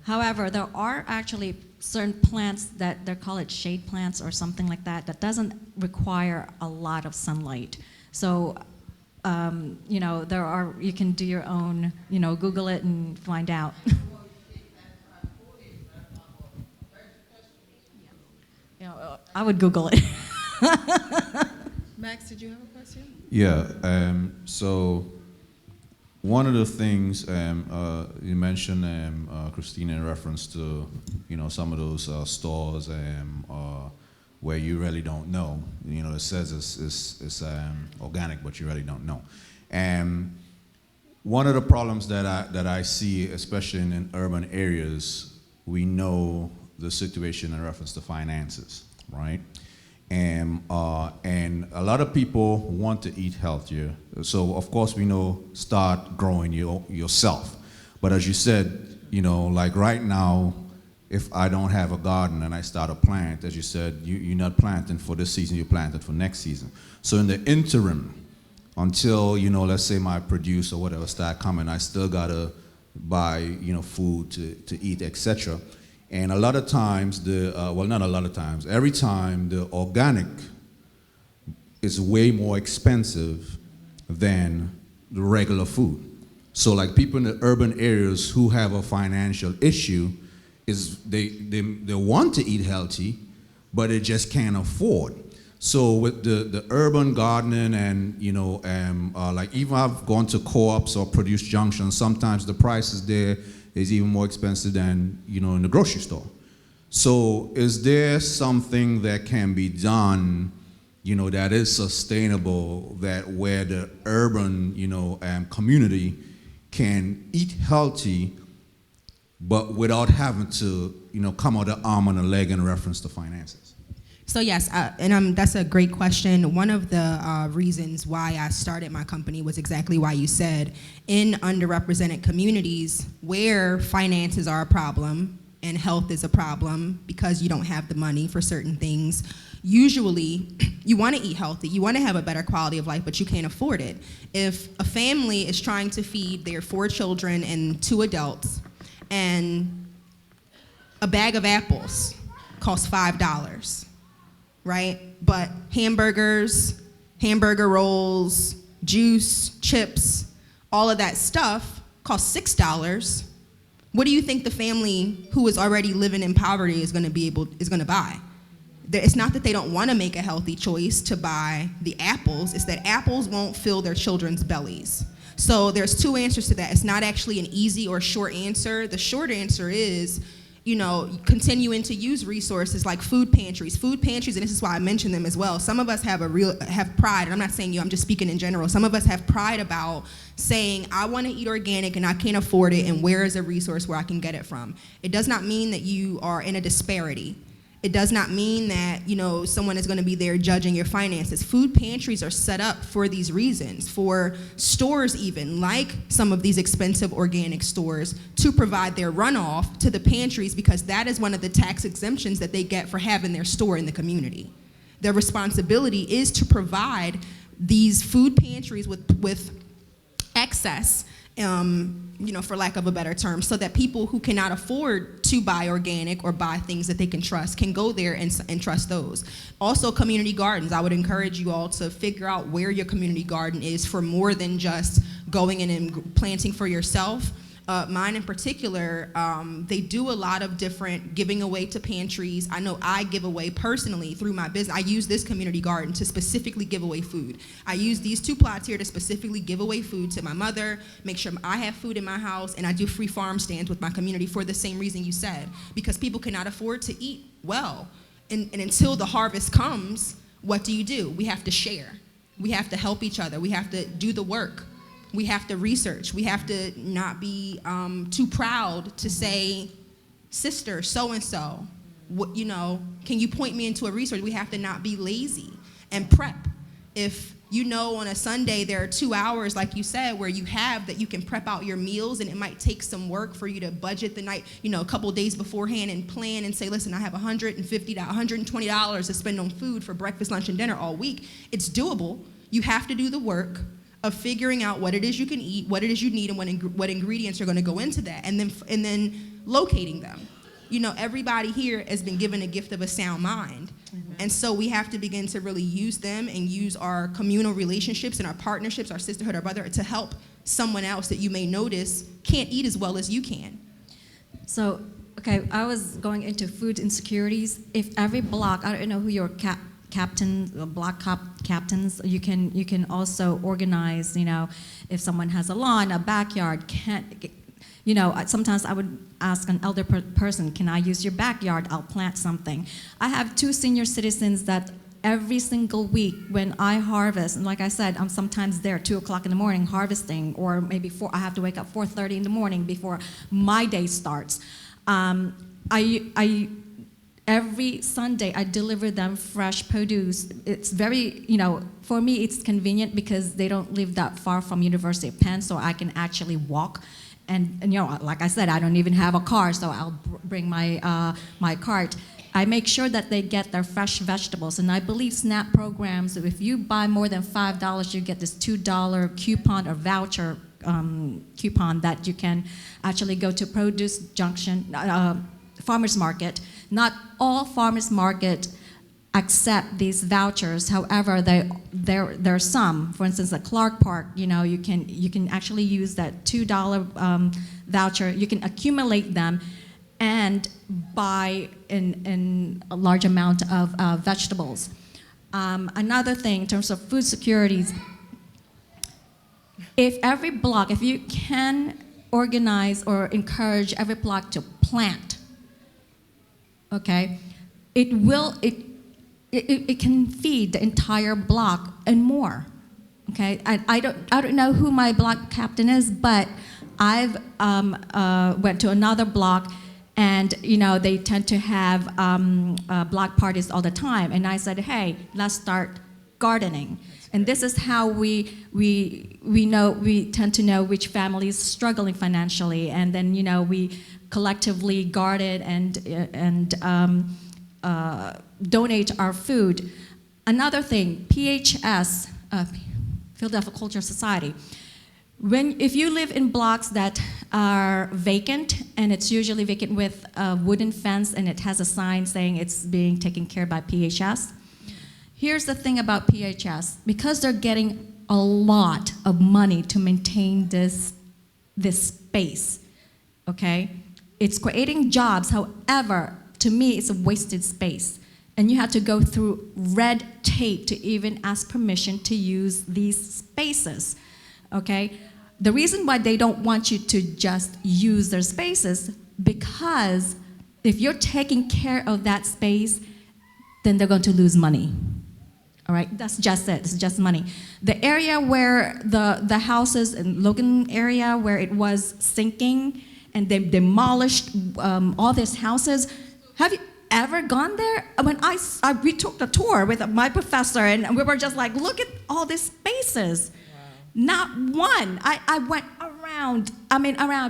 However, there are actually certain plants that they call it shade plants or something like that that doesn't require a lot of sunlight. So, you know, you can do your own, you know, Google it and find out. You know, I would Google it. Max, did you have a question? Yeah. So one of the things you mentioned, Christina, in reference to, you know, some of those stores where you really don't know. You know, it says it's organic, but you really don't know. And one of the problems that I see, especially in urban areas, we know the situation in reference to finances, right? And a lot of people want to eat healthier. So of course we know start growing yourself. But as you said, you know, like right now, if I don't have a garden and I start a plant, as you said, you're not planting for this season, you planted for next season. So in the interim, until, you know, let's say my produce or whatever start coming, I still gotta buy, you know, food to eat, etc. And a lot of times, well, not a lot of times, every time the organic is way more expensive than the regular food. So like people in the urban areas who have a financial issue, is they want to eat healthy, but they just can't afford. So with the urban gardening and, you know, like even I've gone to co-ops or produce junctions, sometimes the prices there is even more expensive than, you know, in the grocery store. So is there something that can be done, you know, that is sustainable, that where the urban, you know, community can eat healthy, but without having to, you know, come out the arm and a leg in reference to finances? So yes, and that's a great question. One of the reasons why I started my company was exactly why you said. In underrepresented communities where finances are a problem and health is a problem because you don't have the money for certain things, usually you want to eat healthy, you want to have a better quality of life, but you can't afford it. If a family is trying to feed their 4 children and 2 adults, and a bag of apples costs $5, right? But hamburgers, hamburger rolls, juice, chips, all of that stuff costs $6. What do you think the family who is already living in poverty is going to buy? It's not that they don't want to make a healthy choice to buy the apples, it's that apples won't fill their children's bellies. So there's 2 answers to that. It's not actually an easy or short answer. The short answer is, you know, continuing to use resources like food pantries. Food pantries, and this is why I mention them as well. Some of us have pride, and I'm not saying you, I'm just speaking in general. Some of us have pride about saying, I want to eat organic and I can't afford it, and where is a resource where I can get it from? It does not mean that you are in a disparity. It does not mean that, you know, someone is going to be there judging your finances. Food pantries are set up for these reasons, for stores even, like some of these expensive organic stores, to provide their runoff to the pantries, because that is one of the tax exemptions that they get for having their store in the community. Their responsibility is to provide these food pantries with excess, you know, for lack of a better term, so that people who cannot afford to buy organic or buy things that they can trust can go there and trust those. Also, community gardens. I would encourage you all to figure out where your community garden is for more than just going in and planting for yourself. Mine in particular, they do a lot of different giving away to pantries. I know I give away personally through my business. I use this community garden to specifically give away food. I use these 2 plots here to specifically give away food to my mother, make sure I have food in my house, and I do free farm stands with my community for the same reason you said, because people cannot afford to eat well. And until the harvest comes, what do? We have to share. We have to help each other. We have to do the work. We have to research. We have to not be too proud to say, sister, so-and-so, you know, can you point me into a resource? We have to not be lazy and prep. If you know on a Sunday there are 2 hours, like you said, where you have that you can prep out your meals, and it might take some work for you to budget the night, you know, a couple days beforehand and plan and say, listen, I have $150, $120 to spend on food for breakfast, lunch, and dinner all week. It's doable. You have to do the work. of figuring out what it is you can eat, what it is you need, and what ingredients are going to go into that, and then locating them. You know, everybody here has been given a gift of a sound mind. And so we have to begin to really use them and use our communal relationships and our partnerships, our sisterhood, our brother, to help someone else that you may notice can't eat as well as you can. So, okay, I was going into food insecurities. If every block, I don't know who your captains, captains, you can also organize, you know, if someone has a lawn, a backyard, you know, sometimes I would ask an elder person, can I use your backyard? I'll plant something. I have 2 senior citizens that every single week when I harvest, and like I said, I'm sometimes there 2 o'clock in the morning harvesting, or maybe I have to wake up 4:30 in the morning before my day starts. Every Sunday I deliver them fresh produce. It's very, you know, for me it's convenient because they don't live that far from University of Penn, so I can actually walk. And you know, like I said, I don't even have a car, so I'll bring my cart. I make sure that they get their fresh vegetables, and I believe SNAP programs, if you buy more than $5, you get this $2 coupon or voucher coupon that you can actually go to Produce Junction, farmers market. Not all farmers market accept these vouchers. However, there are some. For instance, at Clark Park, you know, you can actually use that $2 voucher. You can accumulate them and buy in a large amount of vegetables. Another thing in terms of food securities, if every block, if you can organize or encourage every block to plant, okay, it can feed the entire block and more. Okay, I don't know who my block captain is, but I've went to another block, and you know they tend to have block parties all the time. And I said, hey, let's start gardening. And this is how we tend to know which family is struggling financially, and then you know we collectively garden and donate our food. Another thing, PHS, Philadelphia Cultural Society. If you live in blocks that are vacant, and it's usually vacant with a wooden fence and it has a sign saying it's being taken care of by PHS, here's the thing about PHS. Because they're getting a lot of money to maintain this space, okay? It's creating jobs, however, to me, it's a wasted space. And you have to go through red tape to even ask permission to use these spaces, okay? The reason why they don't want you to just use their spaces, because if you're taking care of that space, then they're going to lose money, all right? That's just it, it's just money. The area where the houses in Logan area where it was sinking and they demolished all these houses, have you ever gone there? When we took the tour with my professor, and we were just like, look at all these spaces. Wow. Not one. I went around,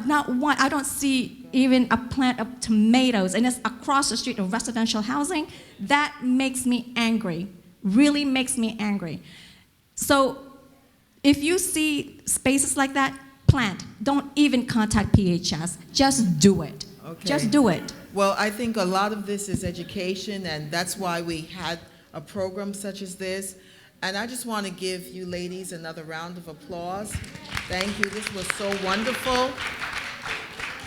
not one. I don't see even a plant of tomatoes, and it's across the street of residential housing. That makes me angry, really makes me angry. So if you see spaces like that, plant. Don't even contact PHS. Just do it. Okay. Just do it. Well, I think a lot of this is education, and that's why we had a program such as this. And I just want to give you ladies another round of applause. Thank you. This was so wonderful.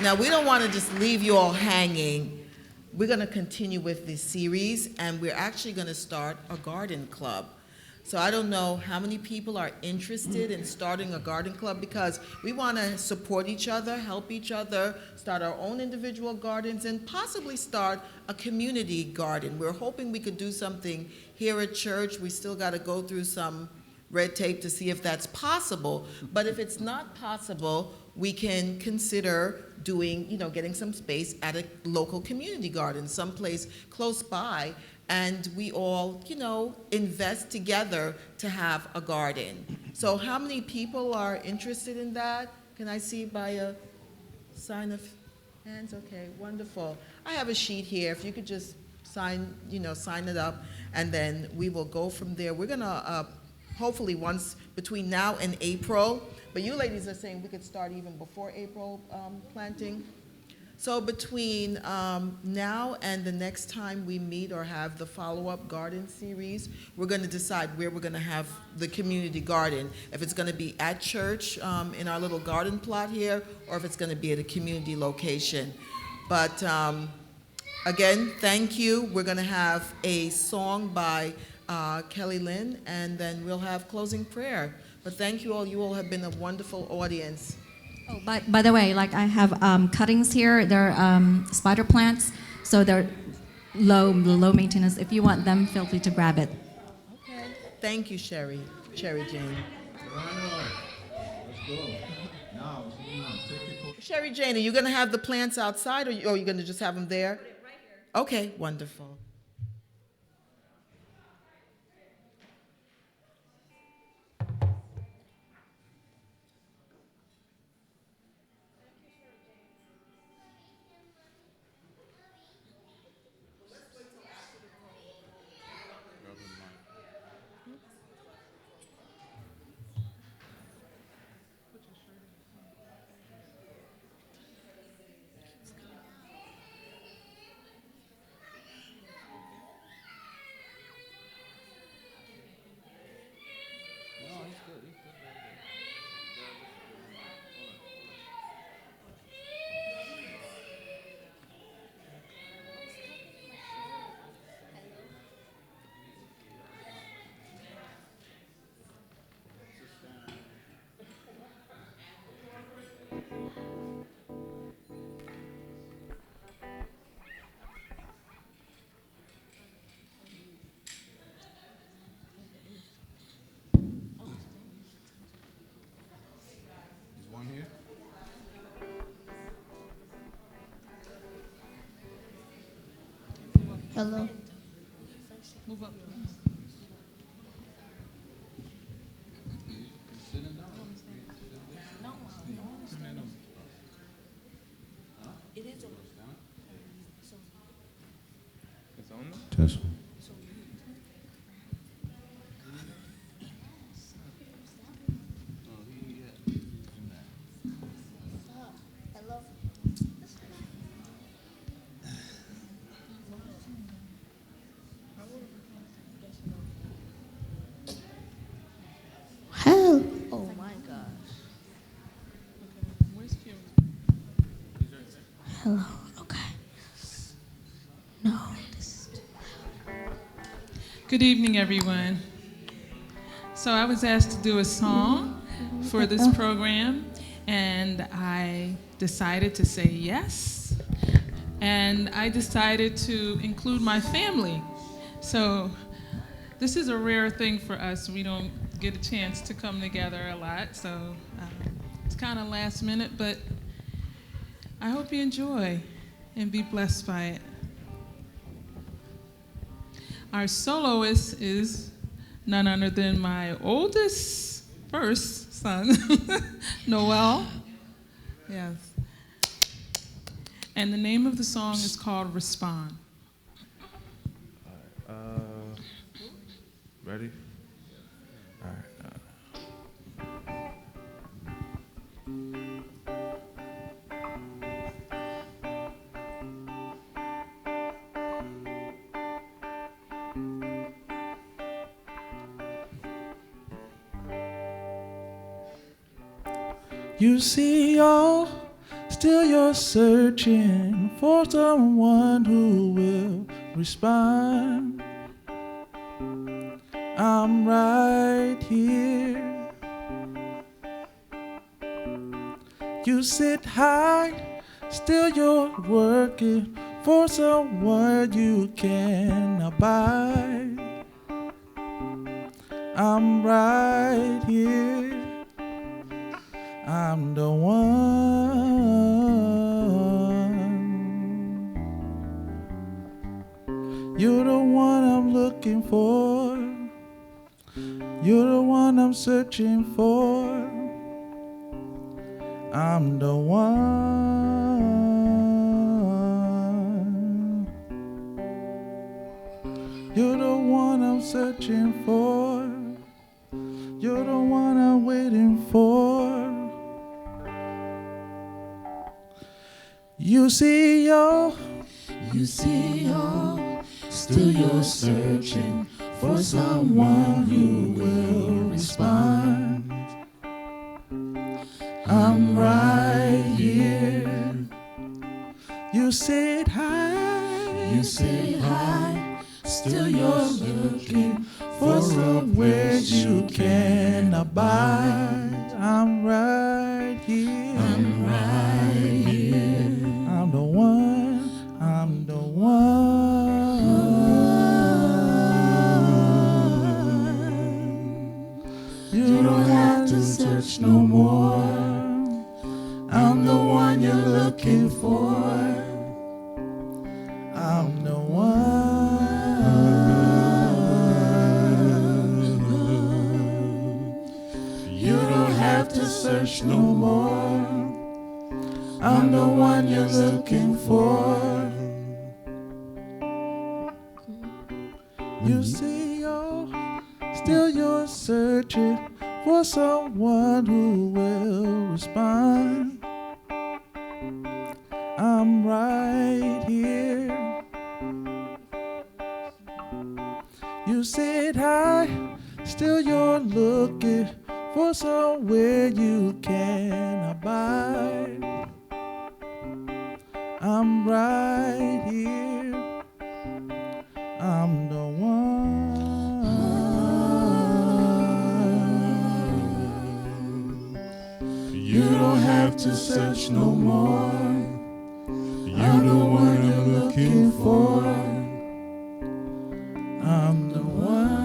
Now, we don't want to just leave you all hanging. We're going to continue with this series, and we're actually going to start a garden club. So I don't know how many people are interested in starting a garden club, because we want to support each other, help each other, start our own individual gardens, and possibly start a community garden. We're hoping we could do something here at church. We still got to go through some red tape to see if that's possible. But if it's not possible, we can consider doing, getting some space at a local community garden, someplace close by, and we all, invest together to have a garden. So how many people are interested in that? Can I see by a sign of hands? Okay, wonderful. I have a sheet here. If you could just sign it up, and then we will go from there. We're gonna, hopefully once between now and April. But you ladies are saying we could start even before April planting. So between now and the next time we meet or have the follow-up garden series, we're going to decide where we're going to have the community garden. If it's going to be at church in our little garden plot here, or if it's going to be at a community location. But again, thank you. We're going to have a song by Kelly Lynn, and then we'll have closing prayer. But thank you all. You all have been a wonderful audience. Oh, by the way, like I have cuttings here. They're spider plants, so they're low maintenance. If you want them, feel free to grab it. Okay. Thank you, Sherry Jane. Let's go. Now, Sherry Jane, are you going to have the plants outside, or are you going to just have them there? Right here. Okay, wonderful. one here. Hello. Move up. It is on. It's on there? Test. Hello. Oh my gosh. Hello. Okay. No. Good evening, everyone. So I was asked to do a song for this program, and I decided to say yes. And I decided to include my family. So this is a rare thing for us. We don't get a chance to come together a lot, so it's kind of last minute, but I hope you enjoy and be blessed by it. Our soloist is none other than my oldest first son, Noel. Yes. And the name of the song is called Respond. Ready? All right. You see, y'all, still you're searching for someone who will respond. I'm right here. You sit high, still you're working for someone you can abide. I'm right here. I'm the one. You're the one I'm looking for. You're the one I'm searching for. I'm the one. You're the one I'm searching for. You're the one You see, y'all, still you're searching for someone who will respond. I'm right here. You sit high, still you're looking for somewhere you can abide. I'm right here. I'm the one. You don't have to search no more. I'm the one you're looking for. I'm the one. You don't have to search no more. I'm the one you're looking for. You see, still you're searching for someone who will respond. I'm right here. You sit high, still you're looking for somewhere you can abide. I'm right here. I'm the one. You don't have to search no more. I'm the one you're looking for. I'm the one.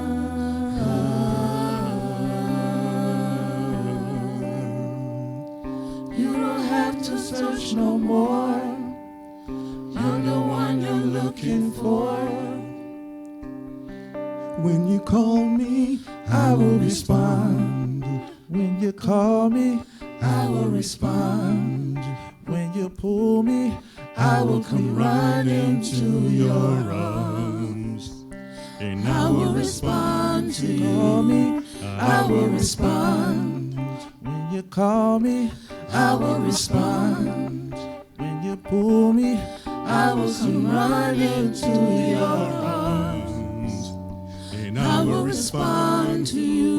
You don't have to search no more. I'm the one you're looking for. When you call me, I will respond. When you call me, I will respond. When you pull me, I will come right into your arms. And I will respond to you. Call me, I will respond. When you call me, I will respond. When you pull me, I will come right into your arms. And I will respond to you.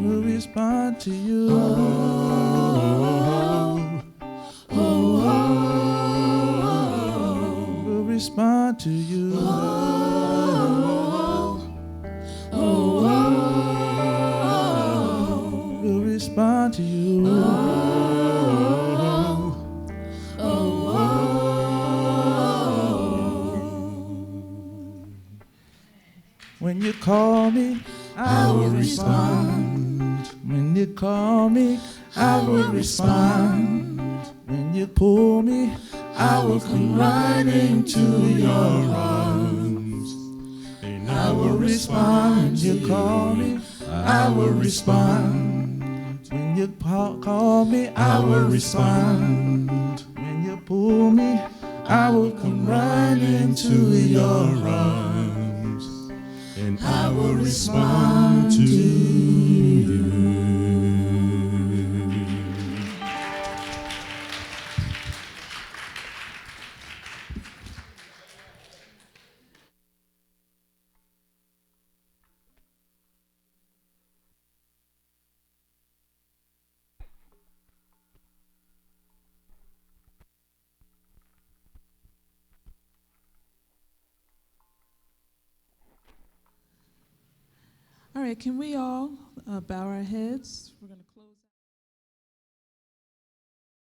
Will respond to you. Will respond to you. Will respond to you. When you call me, I will respond. When you call me, I will respond. When you pull me, I will come right into your arms. And I will respond. When you call me, I will respond. When you call me, I will respond. When you pull me, I will come right into your arms. And I will respond to you. All right, can we all bow our heads? We're going to close.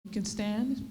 You can stand.